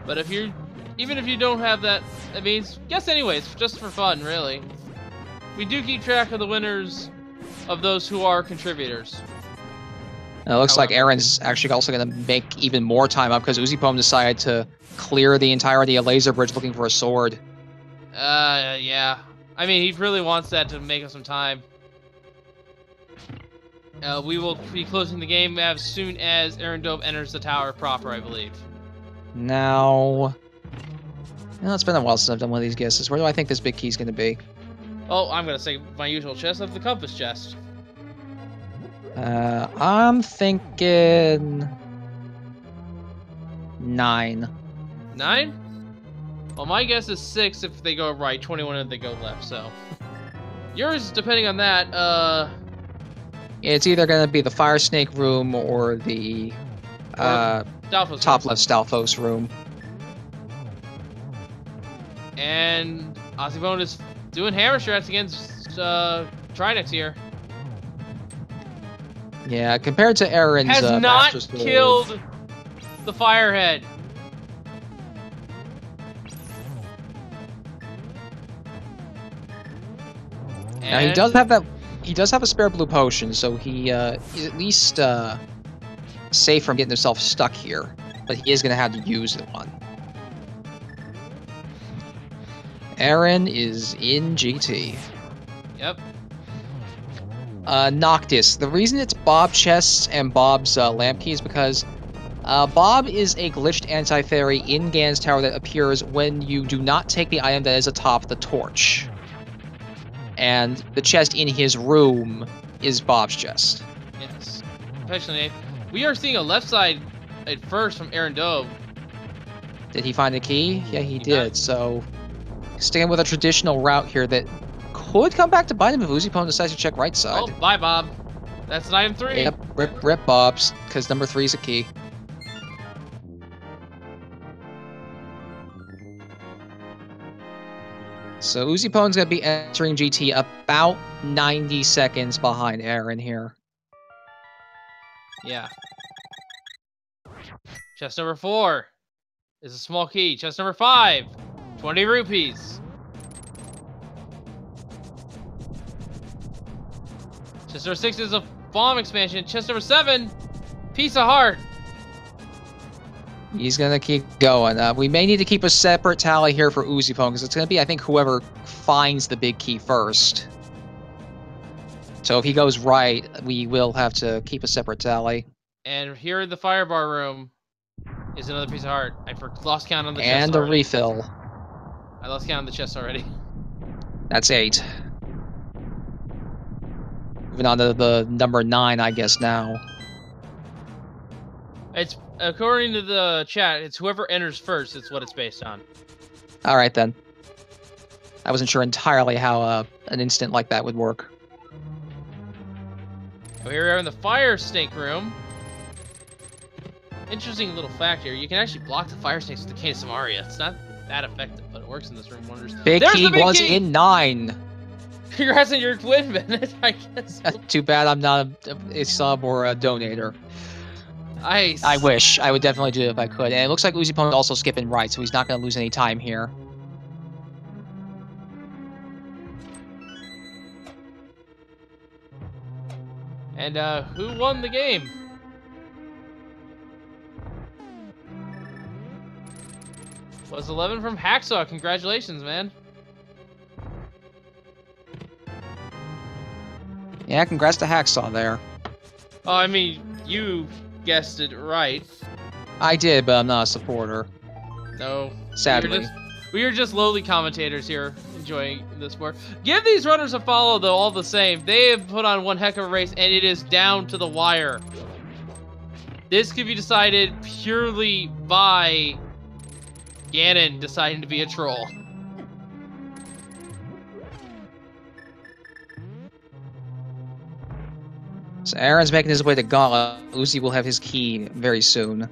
But if you're... Even if you don't have that, I mean, guess anyways, just for fun, really. We do keep track of the winners of those ww are contributors. It looks like Aaron's actually also going to make even more time up because ozipone decided to clear the entirety of Laser Bridge looking for a sword. Yeah. I mean, he really wants that to make us some time. We will be closing the game as soon as AaronDobbe enters the tower proper, I believe. Now... it's been a while since I've done one of these guesses. Where do I think this big key's going to be? Oh, I'm going to say my usual chest of the compass chest. I'm thinking... 9. 9? Well, my guess is 6 if they go right, 21 if they go left, so... Yours, depending on that, It's either going to be the Fire Snake room or the... top left Stalfos room. And ozipone is doing hammer strats against Trinix here. Yeah, compared to Aaron's... Has not killed the Firehead. Now he does have that. He does have a spare blue potion, so he is at least safe from getting himself stuck here. But he is going to have to use one. Aaron is in GT. Yep. Noctis. The reason it's Bob chests and Bob's lamp key is because Bob is a glitched anti-fairy in Ganon's Tower that appears when you do not take the item that is atop the torch. And the chest in his room is Bob's chest. Yes. Especially, we are seeing a left side at first from AaronDobbe. Did he find the key? Yeah, he did. So, sticking with a traditional route here that could come back to bite him if ozipone decides to check right side. Oh, bye, Bob. That's an item 3. Yep, rip Bob's, because number 3 is a key. So ozipone's going to be entering GT about 90 seconds behind Aaron here. Yeah. Chest number 4 is a small key. Chest number 5, 20 rupees. Chest number 6 is a bomb expansion. Chest number 7, piece of heart. He's going to keep going. We may need to keep a separate tally here for ozipone, because it's going to be, I think, whoever finds the big key first. So if he goes right, we will have to keep a separate tally. And here in the fire bar room is another piece of heart. I lost count on the chest And a already. refill. I lost count on the chest already. That's 8. Moving on to the number 9, I guess, now. It's, according to the chat, it's whoever enters first, it's what it's based on. Alright then. I wasn't sure entirely how an instant like that would work. So here we are in the fire snake room. Interesting little fact here. You can actually block the fire snakes with the Cane of Samaria. It's not that effective, but it works in this room wonders. Big There's key the big was key! in 9. Congrats on your win, Bennett, I guess. Too bad I'm not a sub or a donator. Nice. I wish. I would definitely do it if I could. And it looks like ozipone's also skipping right, so he's not going to lose any time here. And who won the game? Was 11 from Hacksaw. Congratulations, man. Yeah, congrats to Hacksaw there. Oh, I mean, you guessed it right. I did, but I'm not a supporter. No. Sadly. We are just lowly commentators here, enjoying the sport. Give these runners a follow, though, all the same. They have put on one heck of a race, and it is down to the wire. This could be decided purely by Ganon deciding to be a troll. So Aaron's making his way to Gauntlet. Uzi will have his key very soon.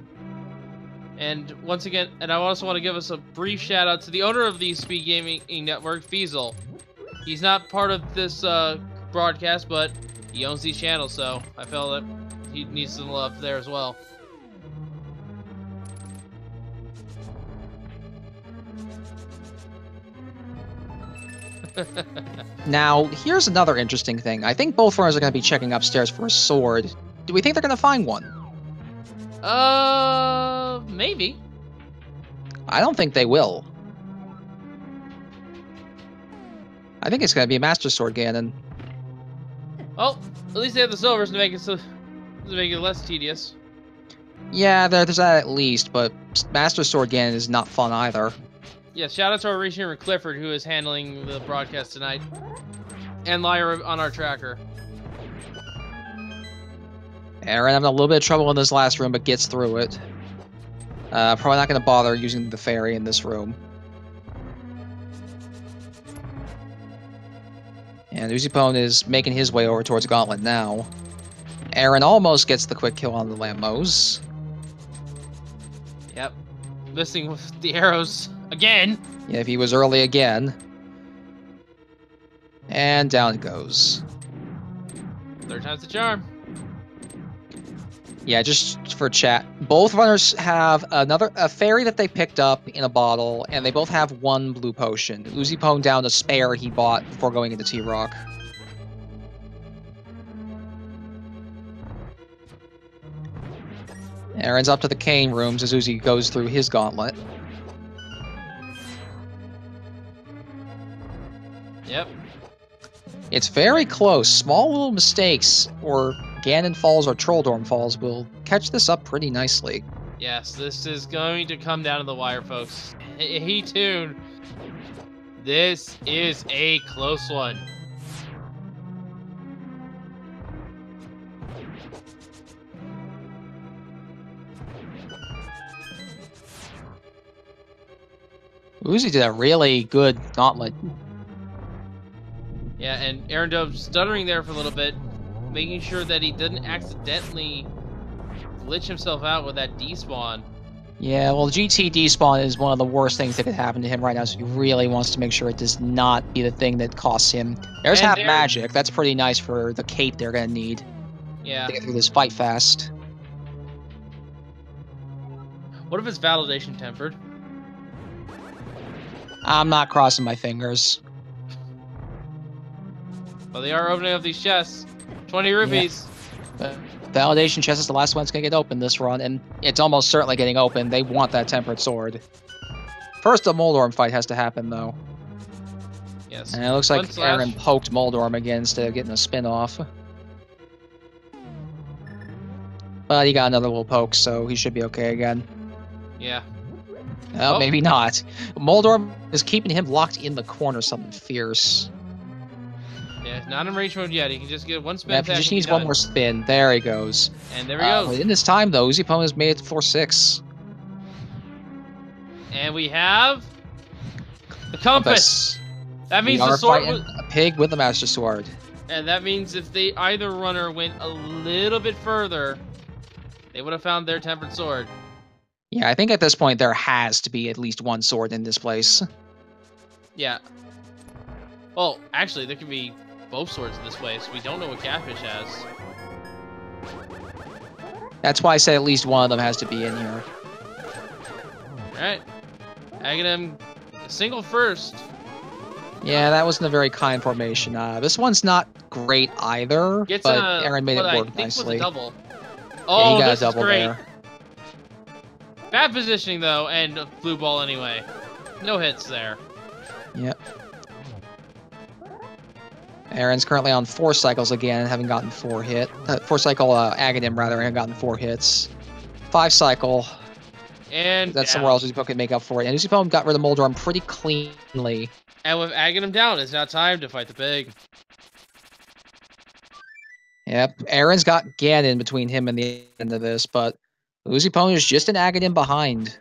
And once again, and I also want to give us a brief shout out to the owner of the Speed Gaming Network, Fiesel. He's not part of this broadcast, but he owns these channels, so I felt that he needs some love there as well. Now, here's another interesting thing. I think both runners are going to be checking upstairs for a sword. Do we think they're going to find one? Maybe. I don't think they will. I think it's going to be a Master Sword Ganon. Well, at least they have the silvers to make it less tedious. Yeah, there's that at least, but Master Sword Ganon is not fun either. Yeah, shout out to our receiver Clifford, who is handling the broadcast tonight, and Lyra on our tracker. Aaron having a little bit of trouble in this last room, but gets through it. Probably not going to bother using the fairy in this room. And Uzipone is making his way over towards Gauntlet now. Aaron almost gets the quick kill on the Lambos. Yep. Missing with the arrows again. Yeah, if he was early again. And down it goes. Third time's the charm. Yeah, just for chat. Both runners have a fairy that they picked up in a bottle, and they both have one blue potion. Uzipone down a spare he bought before going into T-Rock. Aaron's up to the cane rooms as Uzi goes through his gauntlet. Yep. It's very close. Small little mistakes, or Ganon Falls or Trolldorm Falls, will catch this up pretty nicely. Yes, this is going to come down to the wire, folks. Hey, Tune. This is a close one. Uzi did a really good gauntlet. Yeah, and AaronDobbe stuttering there for a little bit, making sure that he didn't accidentally glitch himself out with that despawn. Yeah, well, GT despawn is one of the worst things that could happen to him right now, so he really wants to make sure it does not be the thing that costs him. There's half magic. That's pretty nice for the cape they're going to need. Yeah. To get through this fight fast. What if it's validation tempered? I'm not crossing my fingers. Well, they are opening up these chests. 20 rupees. Yeah. Validation chest is the last one that's going to get open this run, and it's almost certainly getting open. They want that tempered sword. First, a Moldorm fight has to happen, though. Yes. And it looks like Aaron poked Moldorm again instead of getting a spin-off. But he got another little poke, so he should be okay again. Yeah. Oh, maybe not. Moldorm is keeping him locked in the corner, something fierce. Yeah, not in range mode yet. He can just get one spin. Yeah, he just needs one more spin. There he goes. And there he goes. In this time, though, Uzipone has made it to 4-6. And we have the compass. That means the sword was a pig with a Master Sword. And that means if either runner went a little bit further, they would have found their tempered sword. Yeah, I think at this point there has to be at least one sword in this place. Yeah. Well, actually, there could be both swords in this place. We don't know what Catfish has. That's why I say at least one of them has to be in here. Alright. Aghanim, single first. Yeah, that wasn't a very kind formation. This one's not great either, but Aaron made it work nicely. Double. Oh, yeah, he got a double there. Bad positioning, though, and blue ball anyway. No hits there. Yep. Aaron's currently on 4 cycles again, having gotten 4 hit. 4 cycle Aghanim, rather, and gotten 4 hits. 5 cycle. And that's down. somewhere else Ozipone can make up for it. And Ozipone got rid of Moldorm pretty cleanly. And with agging him down, it's now time to fight the pig. Yep, Aaron's got Ganon between him and the end of this, but Ozipone is just an Aghanim behind.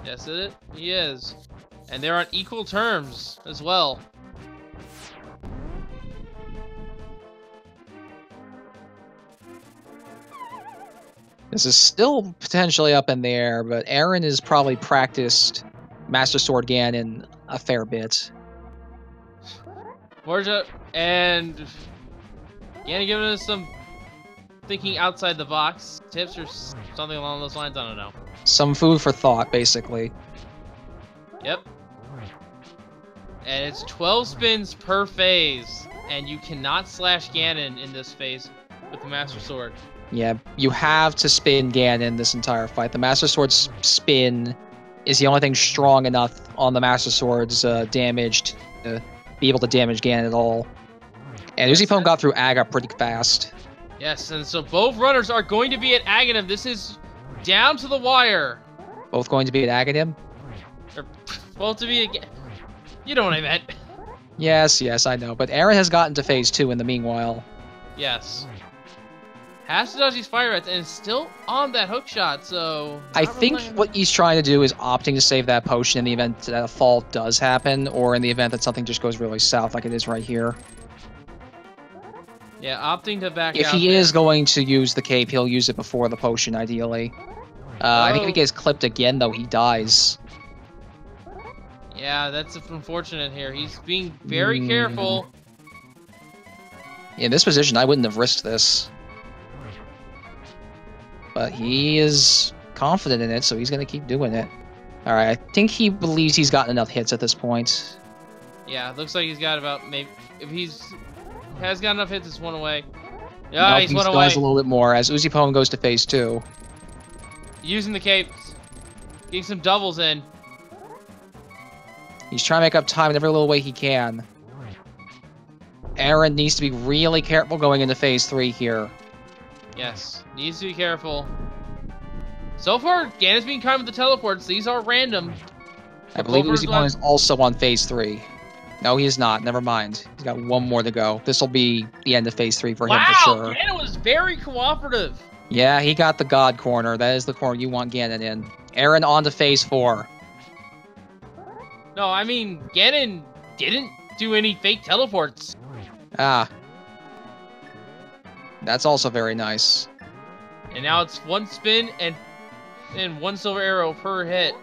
Yes, he is. And they're on equal terms as well. This is still potentially up in the air, but Aaron has probably practiced Master Sword Ganon a fair bit. Borja and Ganon giving us some thinking outside the box tips or something along those lines. I don't know. Some food for thought, basically. Yep. And it's 12 spins per phase, and you cannot slash Ganon in this phase with the Master Sword. Yeah, you have to spin Ganon this entire fight. The Master Sword's spin is the only thing strong enough on the Master Sword's damage to be able to damage Ganon at all. And Ozipone got through Aga pretty fast. Yes, and so both runners are going to be at Aghanim. This is down to the wire. Both going to be at Aghanim? They're both to be at... You know what I meant. Yes, I know. But Aaron has gotten to phase 2 in the meanwhile. Yes. Has to dodge these fire rats and is still on that hook shot, so... I think what he's trying to do is opting to save that potion in the event that a fall does happen, or in the event that something just goes really south like it is right here. Yeah, opting to back out. If he is going to use the cape, he'll use it before the potion, ideally. I think if he gets clipped again, though, he dies. Yeah, that's unfortunate here. He's being very careful. In this position, I wouldn't have risked this. But he is confident in it, so he's going to keep doing it. Alright, I think he believes he's gotten enough hits at this point. Yeah, it looks like he's got about maybe... If he's... Has got enough hits, it's one away. Yeah, nope, he's one away. He still has a little bit more as Ozipone goes to phase 2. Using the capes. Getting some doubles in. He's trying to make up time in every little way he can. Aaron needs to be really careful going into phase 3 here. Yes, needs to be careful. So far, Ganon's being kind with the teleports. These are random. I believe Ozipone is also on phase 3. No, he is not. Never mind. He's got one more to go. This will be the end of phase 3 for him for sure. Wow, Ganon was very cooperative. Yeah, he got the God corner. That is the corner you want Ganon in. Aaron on to phase 4. No, I mean, Ganon didn't do any fake teleports. Ah. That's also very nice. And now it's one spin and one silver arrow per hit.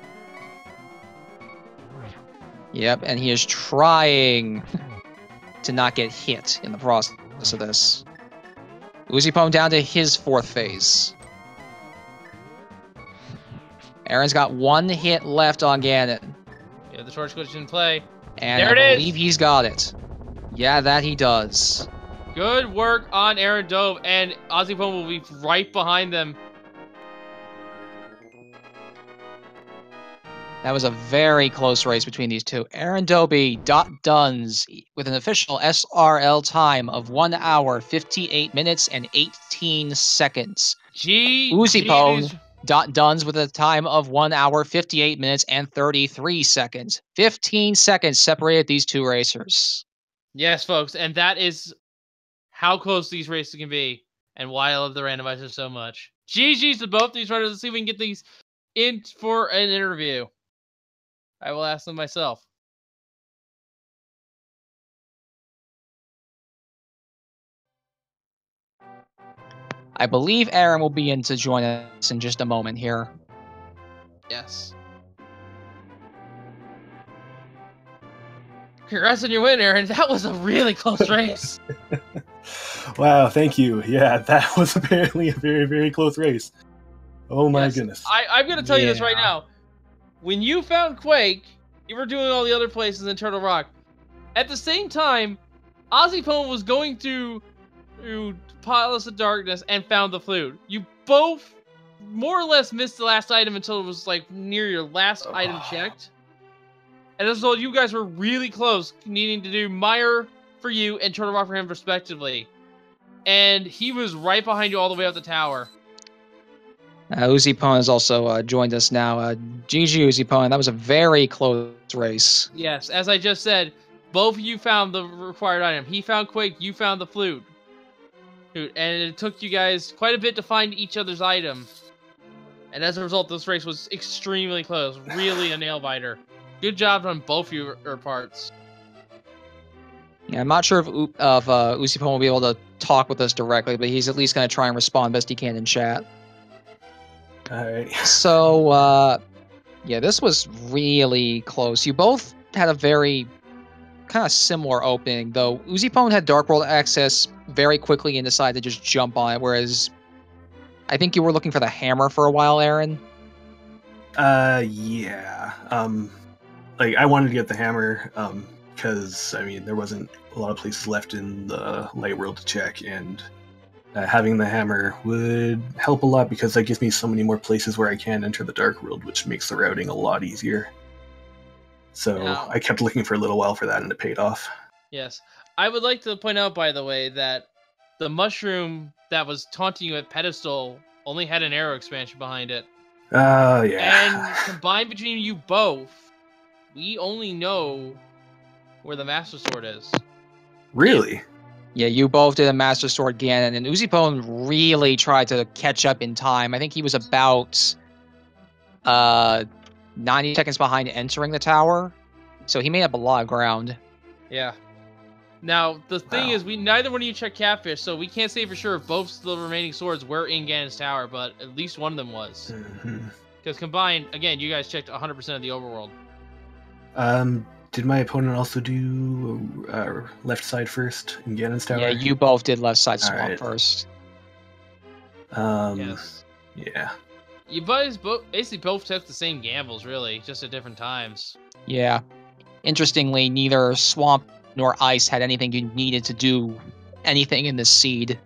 Yep, and he is trying to not get hit in the process of this. Ozipone down to his 4th phase. Aaron's got 1 hit left on Ganon. Yeah, the torch glitch in play. And there I believe he's got it. Yeah, that he does. Good work on AaronDobbe, and Ozipone will be right behind them. That was a very close race between these two. AaronDobbe Duns with an official SRL time of 1 hour, 58 minutes, and 18 seconds. Ozipone Duns with a time of 1 hour, 58 minutes, and 33 seconds. 15 seconds separated these two racers. Yes, folks, and that is how close these races can be, and why I love the randomizer so much. GG's to both these runners. Let's see if we can get these in for an interview. I will ask them myself. I believe Aaron will be in to join us in just a moment here. Yes. Congrats on your win, Aaron. That was a really close race. Wow, thank you. Yeah, that was apparently a very, very close race. Oh my goodness. I'm going to tell you this right now. When you found Quake, you were doing all the other places in Turtle Rock. At the same time, Ozipone was going through Palace of Darkness and found the flute. You both more or less missed the last item until it was like near your last item checked. And as well, you guys were really close, needing to do Mire for you and Turtle Rock for him respectively. And he was right behind you all the way up the tower. Ozipone has also joined us now. GG Ozipone, that was a very close race. Yes, as I just said, both of you found the required item. He found Quake, you found the flute. Dude, and it took you guys quite a bit to find each other's item. And as a result, this race was extremely close. Really a nail-biter. Good job on both your parts. Yeah, I'm not sure if Usipon will be able to talk with us directly, but he's at least going to try and respond best he can in chat. Alright. So, yeah, this was really close. You both had a very kind of similar opening, though Usipon had Dark World access very quickly and decided to just jump on it, whereas I think you were looking for the hammer for a while, Aaron. Yeah. Like, I wanted to get the hammer, because, I mean, there wasn't a lot of places left in the light world to check, and having the hammer would help a lot because that gives me so many more places where I can enter the dark world, which makes the routing a lot easier. So I kept looking for a little while for that, and it paid off. Yes. I would like to point out, by the way, that the mushroom that was taunting you at Pedestal only had an arrow expansion behind it. Oh, yeah. And combined between you both, we only know where the Master Sword is. Really? Yeah, you both did a Master Sword Ganon, and Usipon really tried to catch up in time. I think he was about 90 seconds behind entering the tower, so he made up a lot of ground. Yeah. Now, the thing is, neither one of you checked Catfish, so we can't say for sure if both the remaining swords were in Ganon's tower, but at least one of them was. Because combined, again, you guys checked 100% of the overworld. Did my opponent also do left side first in Ganon's tower? Yeah, you both did left side swamp first. Yes. Yeah. You guys basically both took the same gambles, really, just at different times. Yeah. Interestingly, neither swamp nor ice had anything you needed to do anything in this seed.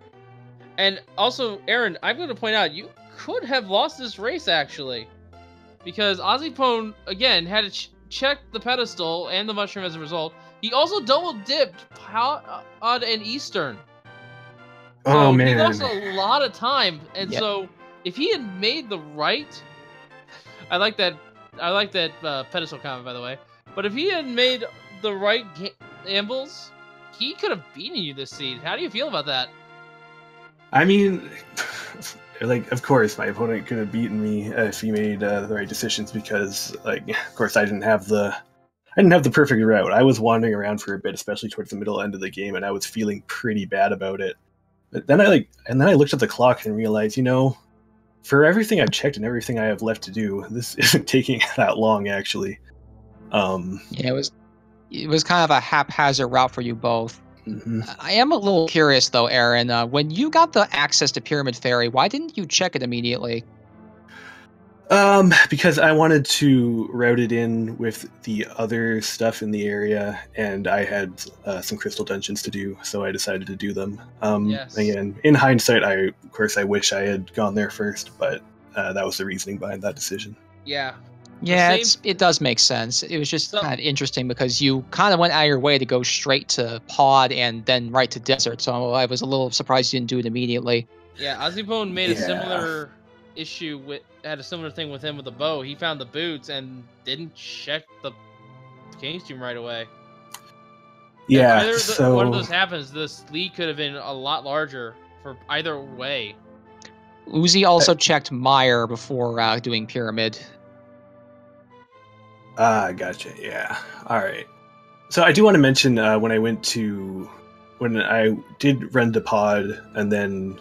And also, Aaron, I'm going to point out, you could have lost this race, actually. Because Ozipone, again, had to check the pedestal and the mushroom as a result. He also double-dipped Pod and Eastern. Oh, so man. He lost a lot of time. And so, if he had made the right... I like that pedestal comment, by the way. But if he had made the right gambles, he could have beaten you this seed. How do you feel about that? I mean, like, of course, my opponent could have beaten me if he made the right decisions because, like, of course, I didn't have the perfect route. I was wandering around for a bit, especially towards the middle end of the game, and I was feeling pretty bad about it. But then I looked at the clock and realized, you know, for everything I've checked and everything I have left to do, this isn't taking that long, actually. Yeah, it was kind of a haphazard route for you both. Mm-hmm. I am a little curious, though, Aaron. When you got the access to Pyramid Fairy, why didn't you check it immediately? Because I wanted to route it in with the other stuff in the area, and I had some crystal dungeons to do, so I decided to do them. Again, in hindsight, I wish I had gone there first, but that was the reasoning behind that decision. Yeah. Yeah, it does make sense. It was just kind of interesting because you kind of went out of your way to go straight to Pod and then right to Desert, so I was a little surprised you didn't do it immediately. Yeah, Ozipone made a similar had a similar thing with him with the bow. He found the boots and didn't check the King's Tomb right away. Yeah, if one of those happens, this lead could have been a lot larger for either way. Uzi also checked Meyer before doing Pyramid. Gotcha. Yeah. All right. So I do want to mention when I did run to Pod and then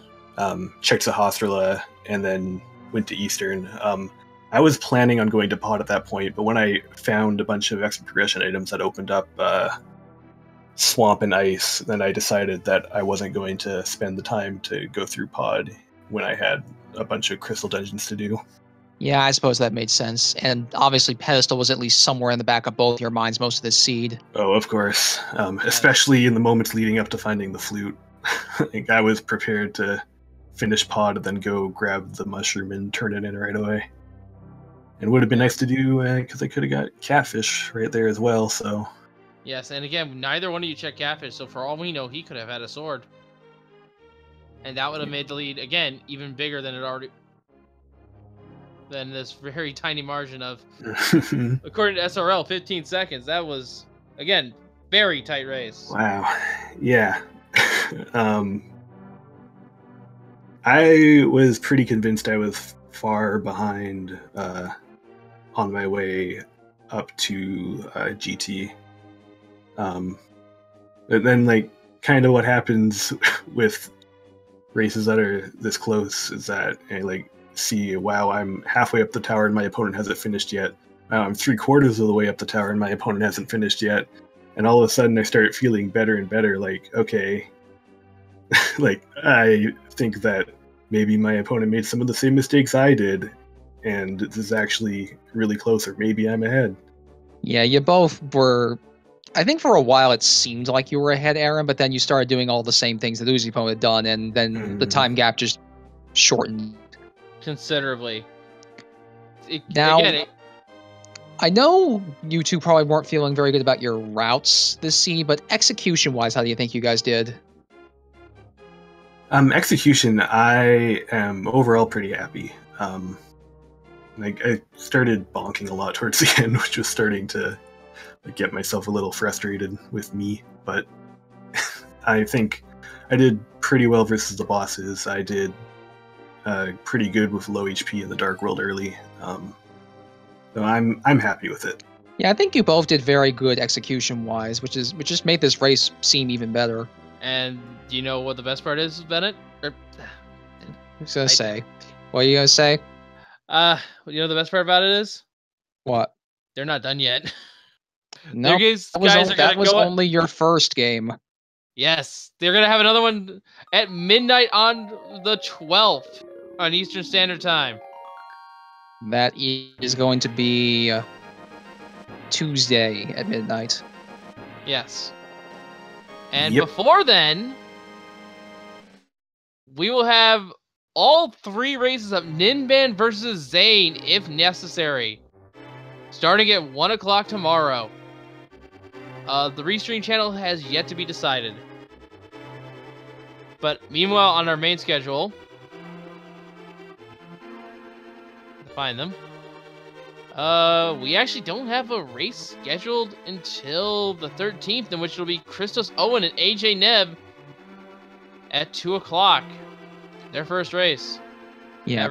checked Sahasrara and then went to Eastern. I was planning on going to Pod at that point, but when I found a bunch of extra progression items that opened up Swamp and Ice, then I decided that I wasn't going to spend the time to go through Pod when I had a bunch of crystal dungeons to do. Yeah, I suppose that made sense. And obviously Pedestal was at least somewhere in the back of both your minds most of this seed. Oh, of course. Especially in the moments leading up to finding the flute. Like, I was prepared to finish Pod and then go grab the mushroom and turn it in right away. It would have been nice to do because I could have got Catfish right there as well, so... Yes, and again, neither one of you checked Catfish, so for all we know, he could have had a sword. And that would have made the lead, again, even bigger than it already... than this very tiny margin of, according to SRL, 15 seconds. That was, again, very tight race. Wow. Yeah. I was pretty convinced I was far behind on my way up to GT. But then, like, kind of what happens with races that are this close is that I, like, see, wow, I'm halfway up the tower and my opponent hasn't finished yet. Wow, I'm 3/4 of the way up the tower and my opponent hasn't finished yet. And all of a sudden I start feeling better and better, like, okay, like, I think that maybe my opponent made some of the same mistakes I did, and this is actually really close, or maybe I'm ahead. Yeah, you both were. I think for a while it seemed like you were ahead, Aaron, but then you started doing all the same things that ozipone had done, and then the time gap just shortened considerably. Now, I know you two probably weren't feeling very good about your routes this seed, but execution-wise, how do you think you guys did? Execution, I am overall pretty happy. Like, I started bonking a lot towards the end, which was starting to get myself a little frustrated with me, but I think I did pretty well versus the bosses. I did pretty good with low HP in the Dark World early, so I'm happy with it. Yeah, I think you both did very good execution-wise, which just made this race seem even better. And do you know what the best part is, Bennett? I was gonna say. What are you gonna say? You know the best part about it is? What? They're not done yet. No, that was only your first game. Yes, they're gonna have another one at midnight on the 12th on Eastern Standard Time. That is going to be Tuesday at midnight. Yes. And before then, we will have all 3 races of Ninban versus Zane, if necessary, starting at 1 o'clock tomorrow. The restream channel has yet to be decided. But meanwhile, on our main schedule, to find them, we actually don't have a race scheduled until the 13th, in which it'll be Christos Owen and AJ Neb at 2 o'clock. Their first race. Yeah,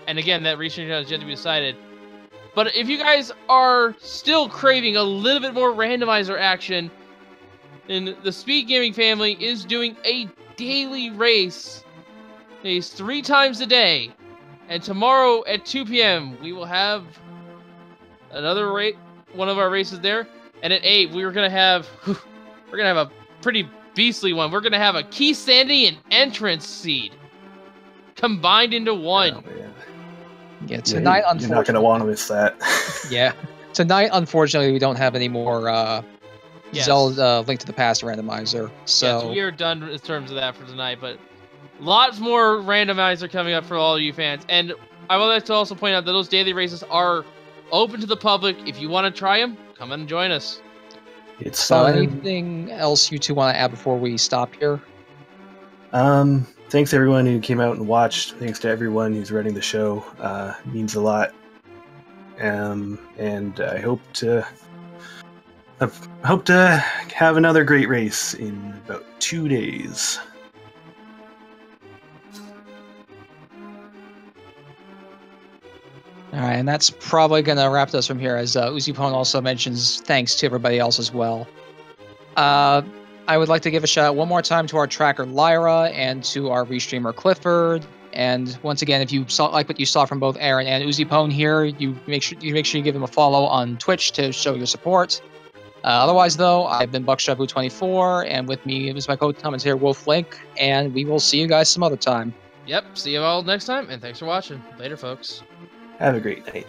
and again, that restream channel is yet to be decided. But if you guys are still craving a little bit more randomizer action, then the Speed Gaming family is doing a daily race. It's 3 times a day. And tomorrow at 2 p.m. we will have another one of our races there. And at 8 we're gonna have a pretty beastly one. We're gonna have a Key Sandy and Entrance seed combined into one. Oh, man. Yeah, tonight, unfortunately, you're not going to want to miss that. Yeah. Tonight, unfortunately, we don't have any more Zelda Link to the Past randomizer. So yes, we are done in terms of that for tonight, but lots more randomizer coming up for all you fans. And I would like to also point out that those daily races are open to the public. If you want to try them, come and join us. It's so anything else you two want to add before we stop here? Thanks everyone who came out and watched. Thanks to everyone who's running the show. It means a lot. And I hope to have another great race in about 2 days. All right, and that's probably going to wrap us from here, as ozipone also mentions thanks to everybody else as well. I would like to give a shout out one more time to our tracker Lyra and to our restreamer Clifford. And once again, if you like what you saw from both Aaron and ozipone here, you make sure you give them a follow on Twitch to show your support. Otherwise, though, I've been Buckshabu24, and with me is my co-commentator Wolf Link, and we will see you guys some other time. Yep, see you all next time, and thanks for watching. Later, folks. Have a great night.